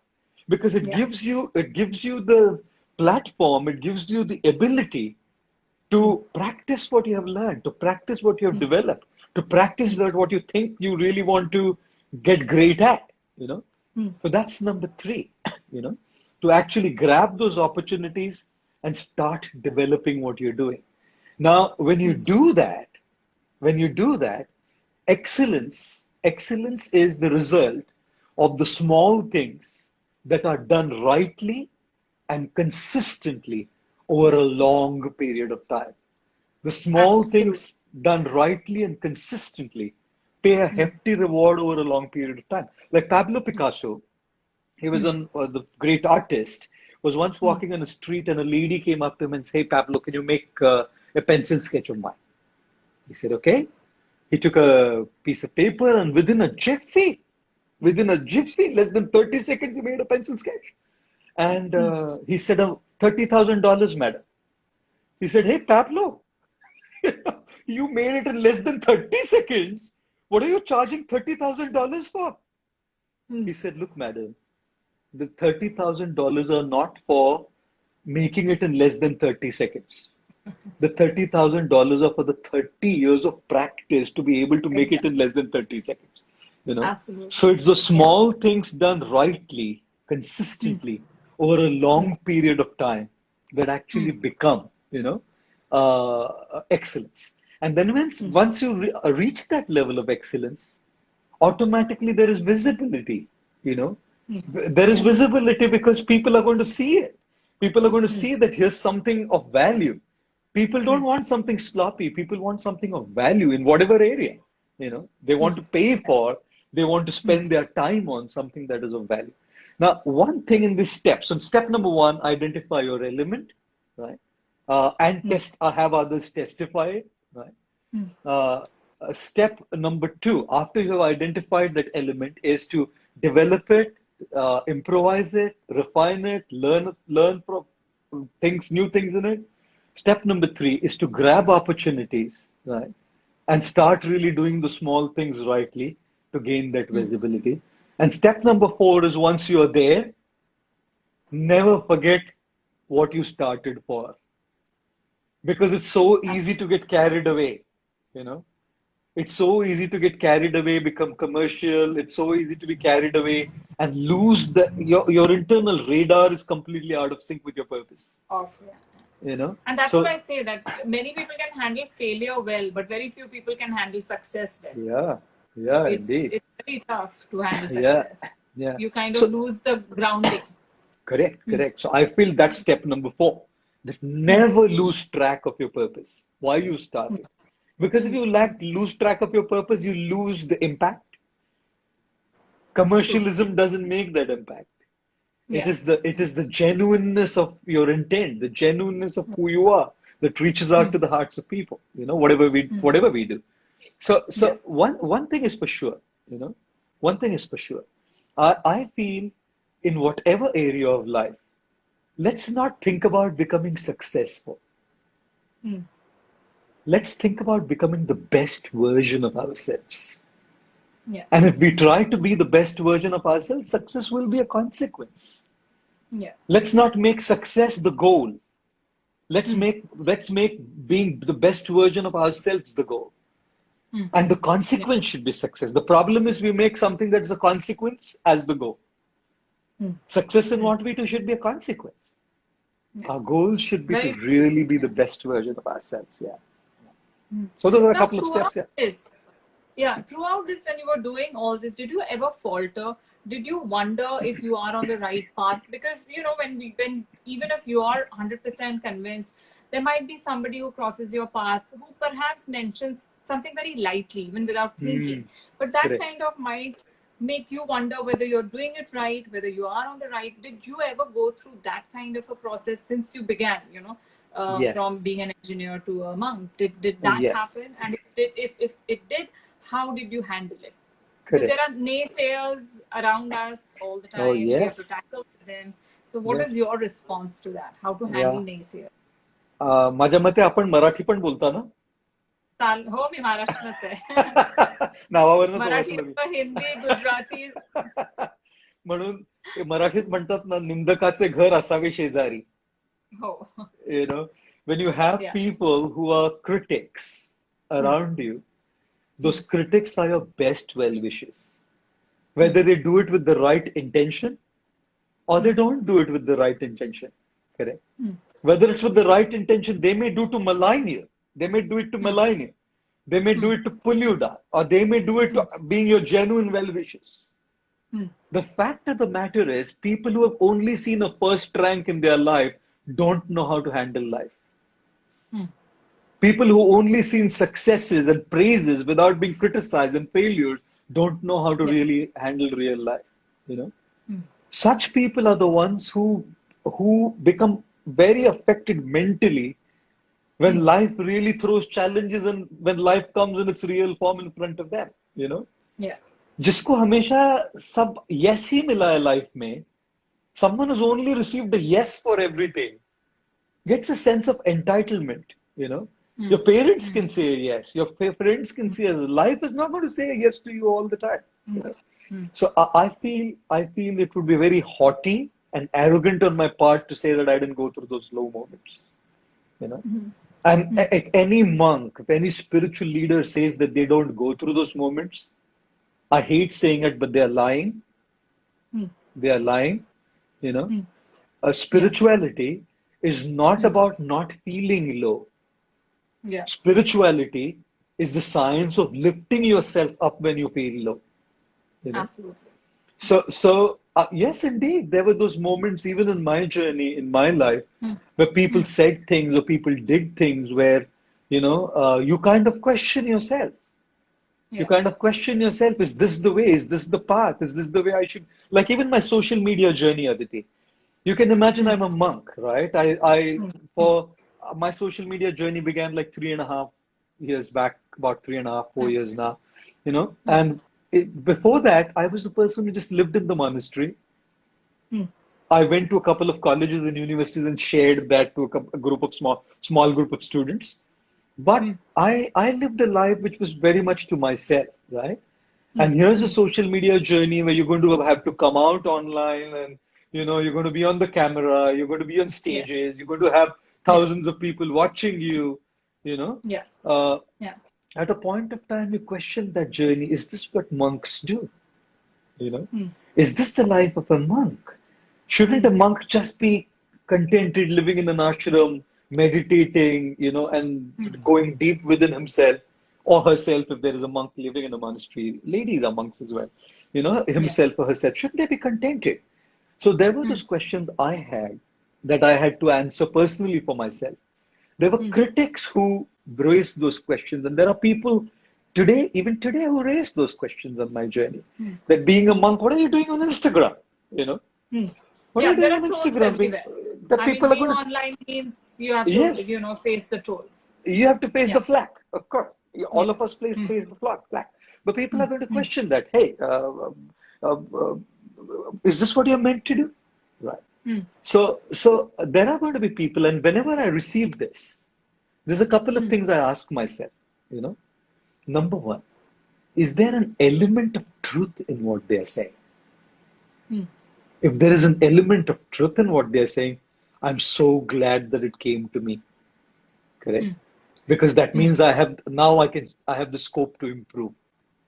because it gives you the platform, it gives you the ability to practice what you have learned, to practice what you have developed, to practice what you think you really want to get great at. So that's number three. To actually grab those opportunities and start developing what you're doing. Now, when you do that, excellence is the result of the small things that are done rightly and consistently over a long period of time. The small
Absolutely.
things done rightly and consistently pay a hefty reward over a long period of time. Like Pablo Picasso, he was the great artist, was once walking on a street and a lady came up to him and said, "Hey, Pablo, can you make a pencil sketch of mine?" He said, "Okay." He took a piece of paper and within a jiffy, less than 30 seconds, he made a pencil sketch. And he said, $30,000, madam. He said, "Hey, Pablo, you made it in less than 30 seconds. What are you charging $30,000 for?" He said, "Look, madam, the $30,000 are not for making it in less than 30 seconds. The $30,000 are for the 30 years of practice to be able to make it in less than 30 seconds.
Absolutely.
So it's the small things done rightly, consistently, over a long period of time that actually become, excellence. And then once you reach that level of excellence, automatically there is visibility, There is visibility because people are going to see it. People are going to see that here's something of value. People don't want something sloppy. People want something of value in whatever area. They want to pay for, they want to spend their time on something that is of value. Now, one thing in this step, so step number one, identify your element, right? And have others testify it, right? Step number two, after you have identified that element, is to develop it, improvise it, refine it, learn from new things in it. Step number three is to grab opportunities, right, and start really doing the small things rightly to gain that visibility. And step number four is, once you're there, never forget what you started for, because it's so easy to get carried away, It's so easy to get carried away, become commercial. It's so easy to be carried away and lose your internal radar is completely out of sync with your purpose.
And that's what I say, that many people can handle failure well, but very few people can handle success well.
Indeed.
It's very tough to handle success. You kind of lose the grounding.
Correct. So I feel that's step number four. That never lose track of your purpose. Why you started. Because if you lose track of your purpose, you lose the impact. Commercialism doesn't make that impact. It is the genuineness of your intent, the genuineness of who you are, that reaches out to the hearts of people. Whatever we do. So one thing is for sure. One thing is for sure. I feel in whatever area of life, let's not think about becoming successful. Let's think about becoming the best version of ourselves. And if we try to be the best version of ourselves, success will be a consequence. Let's not make success the goal. Let's make being the best version of ourselves the goal. And the consequence should be success. The problem is we make something that is a consequence as the goal. Success in what we do should be a consequence. Our goal should be to really be the best version of ourselves. So those are a couple of steps.
Yeah, throughout this, when you were doing all this, did you ever falter? Did you wonder if you are on the right path? Because when even if you are 100% convinced, there might be somebody who crosses your path who perhaps mentions something very lightly, even without thinking.
Hmm.
But that
Correct.
kind of might make you wonder whether you're doing it right, whether you are on the right. Did you ever go through that kind of a process since you began? From
Yes.
being an engineer to a monk, did that
Yes.
happen? And if it did, how did you handle it? Because there
Correct.
are naysayers around us all the
Oh,
time. We have to
yes.
tackle them. So what
Yes.
is your response to that? How to handle
Yeah.
naysayers?
माझ्या मते आपण मराठी पण बोलता ना?
हो, मी महाराष्ट्राच आहे.
नावावरूनच
मराठी,
ओळखलं मी.
हिंदी, गुजराती.
म्हणून ते मराठीत म्हणतात ना, निंदकाचे घर असावे शेजारी.
हो.
You know, when you have
Yeah.
people who are critics
Hmm.
around you, those
Hmm.
critics are your best well-wishers. Whether they do it with the right intention or they don't do it with the right intention. Correct?
Hmm.
Whether it's with the right intention, they may do to malign you. They may do it to
Hmm.
malign you. They may do
Hmm.
it to pull you down, or they may do it
Hmm.
to being your genuine well-wishers.
Hmm.
The fact of the matter is, people who have only seen a first rank in their life don't know how to handle life.
Hmm.
People who only seen successes and praises without being criticized and failures don't know how to
Yeah.
really handle real life. You know,
Hmm.
such people are the ones who become very affected mentally when
Hmm.
life really throws challenges and when life comes in its real form in front of them. You know,
Yeah.
जिसको हमेशा सब yes ही मिला है life में, someone who's only received a yes for everything gets a sense of entitlement. You know,
Hmm.
your parents
Hmm.
can say yes, your friends can say yes. Life is not going to say yes to you all the time.
Hmm.
You know,
Hmm.
so I feel it would be very haughty and arrogant on my part to say that I didn't go through those low moments. You know,
Hmm.
and
Hmm.
if any monk, if any spiritual leader says that they don't go through those moments, I hate saying it, but they are lying.
Hmm.
They are lying. You know,
Hmm. Yeah.
spirituality is not
Hmm.
about not feeling low.
Yeah.
Spirituality is the science of lifting yourself up when you feel low. You know,
Absolutely.
so yes, indeed, there were those moments even in my journey in my life
Hmm.
where people
Hmm.
said things or people did things where you kind of question yourself. You
Yeah.
kind of question yourself: Is this the way? Is this the path? Is this the way I should? Like even my social media journey, Aditi. You can imagine
Hmm.
I'm a monk, right? I
Hmm. Hmm.
for my social media journey began like 3.5 years back, about 3.5,
Hmm.
4 years now,
Hmm.
and before that, I was the person who just lived in the monastery.
Hmm.
I went to a couple of colleges and universities and shared that to a group of small group of students. But
Hmm.
I lived a life which was very much to myself, right?
Hmm.
And here's a
Hmm.
social media journey where you're going to have to come out online and you're going to be on the camera, you're going to be on
Yeah.
stages, you're going to have
Yeah.
thousands of people watching you, you know.
Yeah.
Uh,
Yeah.
at a point of time, you question that journey. Is this what monks do? You know,
Hmm.
is this the life of a monk? Shouldn't
Hmm.
a monk just be contented living in an ashram, meditating,
Hmm.
and going deep within himself or herself if there is a monk living in a monastery? Ladies are monks as well,
Yeah.
himself or herself. Shouldn't they be contented? So there were
Hmm.
those questions I had that I had to answer personally for myself. There were
Hmm.
critics who raised those questions, and there are people today, even today, who raised those questions on my journey.
Hmm.
That being a
Hmm.
monk, what are you doing on Instagram? You know,
Hmm.
what are
Yeah,
you
there
doing
are
on
trolls
Instagram?
everywhere.
That
I mean,
people are
being
going to,
online means you have to,
yes,
face the trolls.
you have to face
Yeah.
the flag, of course.
Yeah.
All of us face
Hmm.
face the flag. But people
Hmm.
are going to
Hmm.
question that. Hey, is this what you're meant to do? Right.
Hmm.
So there are going to be people, and whenever I receive this, there's a couple of
Hmm.
things I ask myself. You know, number one, is there an element of truth in what they are saying?
Hmm.
If there is an element of truth in what they are saying, I'm so glad that it came to me. Correct?
Hmm.
Because that
Hmm.
means I have the scope to improve.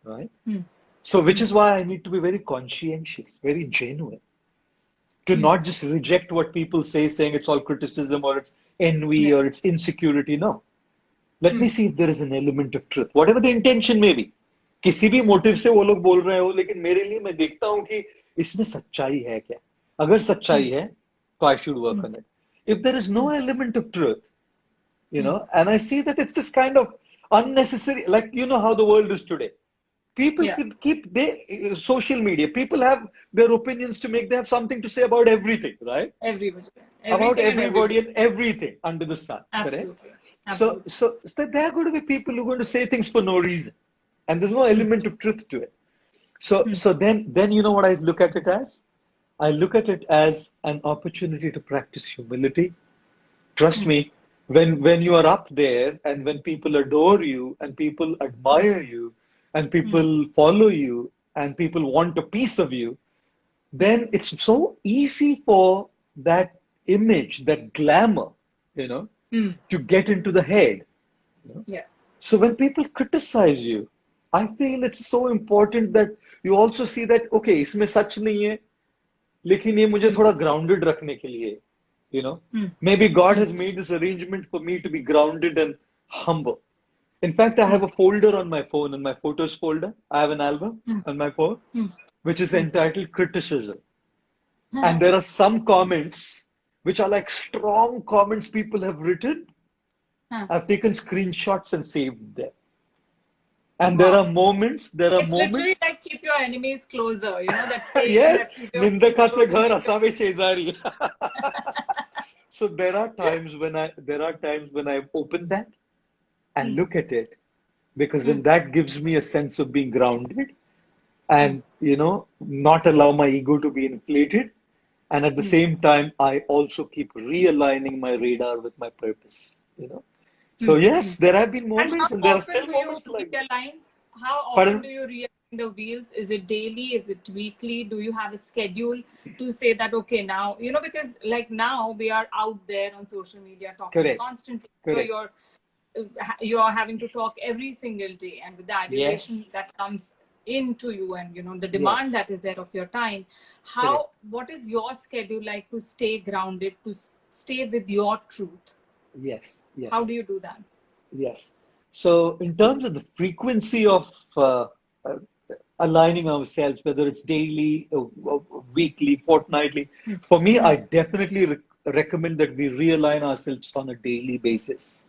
Right?
Hmm.
So which
Hmm.
is why I need to be very conscientious, very genuine, to
Hmm.
not just reject what people say, saying it's all criticism or it's envy
Yeah.
or it's insecurity. No. Let
Hmm.
me see if there is an element of truth, whatever the intention may be. किसी भी motive से वो लोग बोल रहे हो, लेकिन मेरे लिए मैं देखता हूं कि इसमें सच्चाई है क्या। अगर सच्चाई है तो I should work on it. If there is no element of truth, and I see that it's just kind of unnecessary, like how the world is today. People
Yeah.
could keep social media. People have their opinions to make. They have something to say about everything, right?
Everybody.
About
Everything and
everybody
everybody.
and everything under the sun, correct?
Absolutely.
So,
Absolutely.
so there are going to be people who are going to say things for no reason, and there's no element of truth to it. So then what I look at it as? I look at it as an opportunity to practice humility. Trust me, when you are up there and when people adore you and people admire you and people follow you and people want a piece of you, then it's so easy for that image, that glamour, to get into the head.
Yeah.
So when people criticize you, I feel it's so important that you also see that, okay, इसमें सच नहीं है, लेकिन ये मुझे थोड़ा grounded रखने के लिए, maybe God has made this arrangement for me to be grounded and humble. In fact, I have a folder on my phone, in my photos folder. I have an album on my phone, which is entitled Criticism. And there are some comments which are like strong comments people have written. I've taken screenshots and saved them. And there are
Wow.
moments,
It's literally like keep your enemies closer, that saying
yes,
that keep your enemies
निंदकाचे
closer,
घर
make your
असावे शेजारी. So there are times when I open that and look at it, because then that gives me a sense of being grounded and not allow my ego to be inflated. And at the same time, I also keep realigning my radar with my purpose. So yes, there have been
And how
moments, and there are
often
still
do you
moments like that.
realign? How often
Pardon?
do you realign the wheels? Is it daily? Is it weekly? Do you have a schedule to say that, okay, now, because like now we are out there on social media talking
Correct.
constantly. So
Correct.
you're having to talk every single day, and with the adulation
Yes.
that comes into you, and the demand that
Yes.
is there of your time,
Correct.
what is your schedule like to stay grounded, to stay with your truth?
Yes.
How
Yes.
do you do that?
Yes. So, in terms of the frequency of uh, uh, aligning ourselves, whether it's daily, weekly, fortnightly, for me, I definitely recommend that we realign ourselves on a daily basis.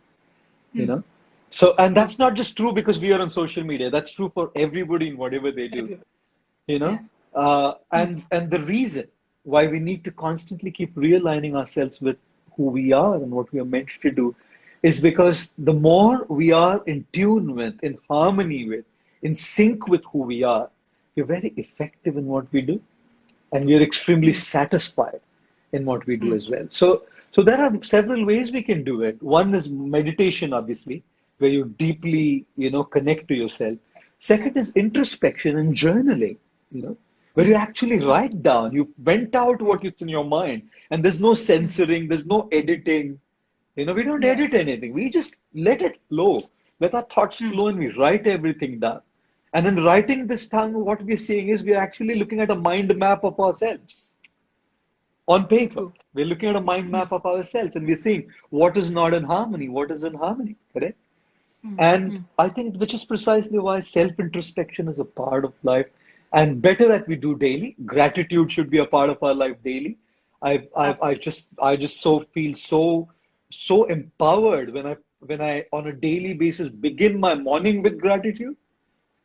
So, and that's not just true because we are on social media. That's true for everybody in whatever they do.
Everybody.
You
Yeah.
know, and the reason why we need to constantly keep realigning ourselves with who we are and what we are meant to do is because the more we are in tune with, in harmony with, in sync with who we are, we're very effective in what we do, and we are extremely satisfied in what we do as well. So there are several ways we can do it. One is meditation, obviously, where you deeply, connect to yourself. Second is introspection and journaling, where you actually write down, you vent out what is in your mind, and there's no censoring, there's no editing. We don't
Yeah.
edit anything. We just let it flow. Let our thoughts flow and we write everything down. And in writing this down, what we're seeing is we're actually looking at a mind map of ourselves on paper.
True.
We're looking at a mind map of ourselves and we're seeing what is not in harmony, what is in harmony, correct? And I think which is precisely why self-introspection is a part of life and better that we do daily. Gratitude should be a part of our life daily.
Absolutely.
I just so feel so empowered when I on a daily basis begin my morning with gratitude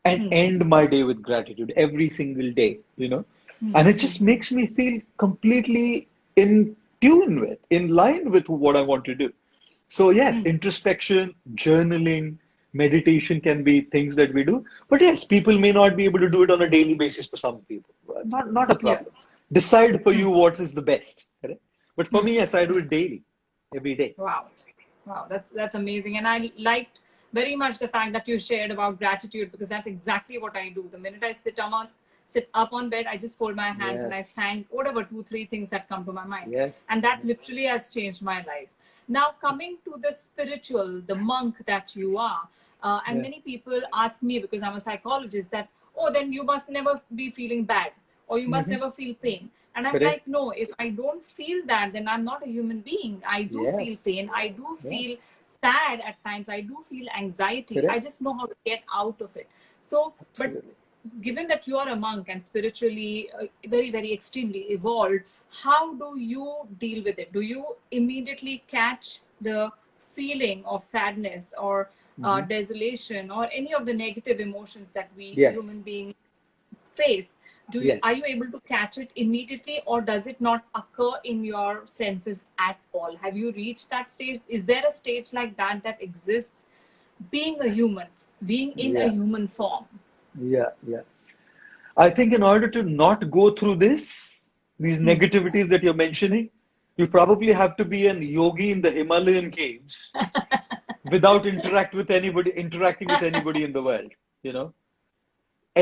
and end my day with gratitude every single day, and it just makes me feel completely in tune with, in line with what I want to do. So yes, introspection, journaling, meditation can be things that we do. But yes, people may not be able to do it on a daily basis for some people. Not a
Yeah.
problem. Decide for you what is the best. Correct? But for me, yes, I do it daily, every day.
Wow. Wow. That's amazing. And I liked very much the fact that you shared about gratitude, because that's exactly what I do. The minute I sit up on bed, I just fold my hands and I
Yes.
thank whatever 2, 3 things that come to my mind.
Yes.
And that
Yes.
literally has changed my life. Now, coming to the spiritual, the monk that you are, and
Yeah.
many people ask me, because I'm a psychologist, that, oh, then you must never be feeling bad, or you must
Mm-hmm.
never feel pain. And I'm
Correct.
like, no, if I don't feel that, then I'm not a human being. I do feel
Yes.
pain. I do feel
Yes.
sad at times, I do feel anxiety.
Correct?
I just know how to get out of it. So, but
Absolutely.
given that you are a monk and spiritually very, very extremely evolved, how do you deal with it? Do you immediately catch the feeling of sadness or
Hmm.
desolation or any of the negative emotions that we human
Yes.
beings face? Are
Yes.
you able to catch it immediately, or does it not occur in your senses at all? Have you reached that stage? Is there a stage like that that exists, being a human, being in a
Yeah.
human form?
Yeah. Yeah. I think in order to not go through these
Hmm.
negativities that you're mentioning, you probably have to be an yogi in the Himalayan caves without interacting with anybody in the world. You know,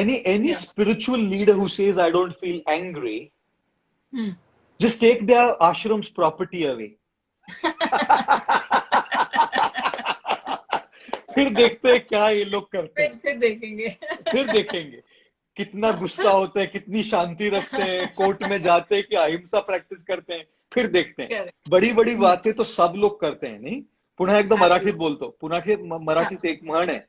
any
Yeah.
spiritual leader who says I don't feel angry,
Hmm.
just take their ashram's property away. फिर देखते हैं क्या ये लोग करते हैं,
फिर देखेंगे.
फिर देखेंगे कितना गुस्सा होता है, कितनी शांति रखते हैं, कोर्ट में जाते हैं कि अहिंसा प्रैक्टिस करते हैं, फिर देखते हैं.
Correct.
बड़ी बड़ी
Hmm.
बातें तो सब लोग करते हैं, नहीं. पुन्हा एकदा मराठीत
Absolutely.
बोलतो.
हाँ.
मराठीत एक म्हण आहे,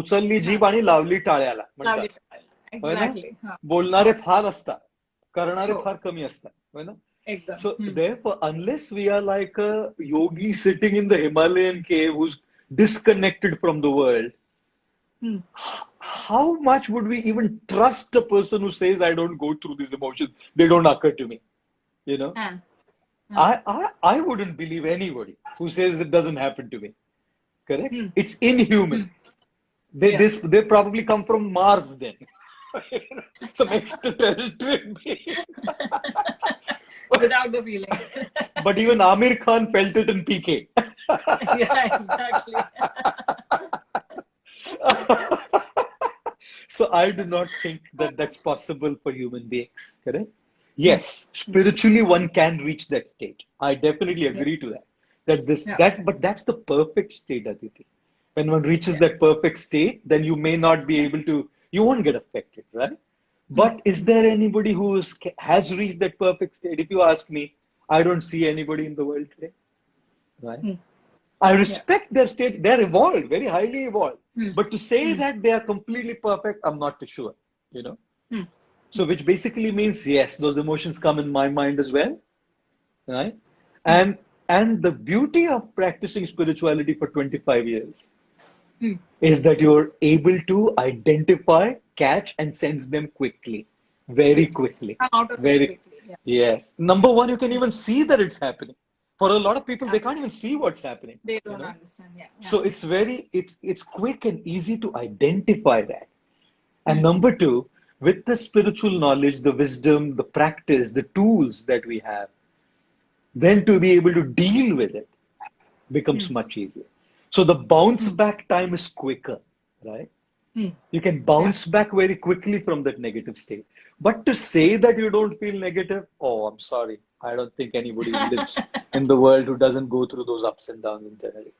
उचलली जीभ
हाँ.
आणि लावली टाळ्याला म्हणतात.
Lovely.
होय ना.
Exactly. हाँ.
बोलणारे फार असतात, करणारे
हो.
फार कमी असतात. होय ना.
एकदम.
So therefore, unless we are like a yogi sitting in the Himalayan cave who's disconnected from the world,
Hmm.
how much would we even trust a person who says, I don't go through these emotions? They don't occur to me. You know,
हाँ. हाँ.
I wouldn't believe anybody who says it doesn't happen to me. Correct?
Hmm.
It's inhuman.
Yeah.
They probably come from Mars then. Some extraterrestrial being.
Without the feelings.
But even Amir Khan felt it in PK.
Yeah, exactly.
So I do not think that that's possible for human beings. Correct? Yes, spiritually one can reach that state. I definitely
Yeah.
agree to that.
Yeah.
But that's the perfect state, Aditi. When one reaches
Yeah.
that perfect state, then you may not be able to, you won't get affected, right? But is there anybody has reached that perfect state? If you ask me, I don't see anybody in the world today, right?
Hmm.
I
Yeah.
respect their stage. They're evolved, very highly evolved.
Hmm.
But to say that they are completely perfect, I'm not too sure, you know?
Hmm.
So which basically means, yes, those emotions come in my mind as well, right? And the beauty of practicing spirituality for 25 years
Hmm.
is that you're able to identify, catch, and sense them quickly, very quickly,
Come out of it
very.
quickly. Yeah.
Yes. Number one, you can even see that it's happening. For a lot of people, they can't even see what's happening.
They
You
don't
know.
understand. Yeah.
So it's quick and easy to identify that. And
Hmm.
number two, with the spiritual knowledge, the wisdom, the practice, the tools that we have, then to be able to deal with it becomes much easier. So the bounce back time is quicker, right?
Hmm.
You can bounce back very quickly from that negative state. But to say that you don't feel negative, oh, I'm sorry. I don't think anybody lives in the world who doesn't go through those ups and downs internally.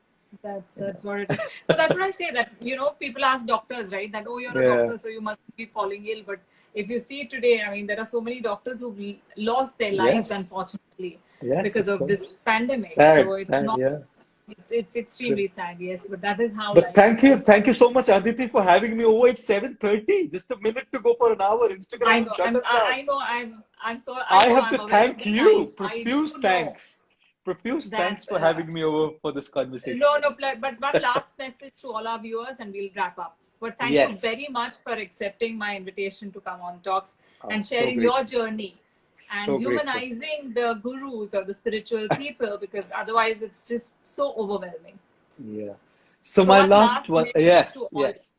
That's what it is. So that's what I say, that people ask doctors, right, that, oh, you're a
Yeah.
doctor, so you must be falling ill. But if you see today, I mean, there are so many doctors who've lost their lives,
Yes.
unfortunately,
Yes,
because
of
of this
course.
pandemic.
Sad,
So it's
sad,
not,
yeah.
it's
True.
extremely sad, yes, but that is how
But
life is, right?
thank you so much, Aditi, for having me over. It's 7:30. Just a minute to go for an hour.
I
Instagram will
know,
shut us down.
I
I
know
have to
I'm aware of
thank
the
you.
time. I
Profuse
do know
thanks. Profuse thanks
that,
for having me over for this conversation.
no, but one last message to all our viewers and we'll wrap up. But thank you
Yes.
very much for accepting my invitation to come on Talks and
So
sharing
great.
your journey and
So grateful.
humanizing the gurus or the spiritual people, because otherwise it's just so overwhelming.
Yeah. So
So
my
one
last
last
one,
message to all.
yes.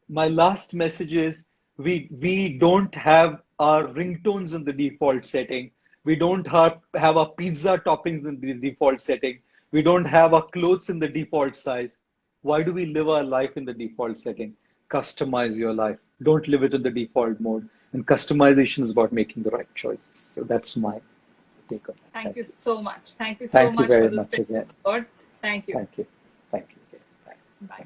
My last message is we don't have our ringtones in the default setting. We don't have our pizza toppings in the default setting. We don't have our clothes in the default size. Why do we live our life in the default setting? Customize your life. Don't live it in the default mode. And customization is about making the right choices. So that's my take on that.
Thank you so much. Thank you so
Thank you
much for
very
this
much again.
precious words. Thank you.
Thank you. Thank you. Bye.
Bye.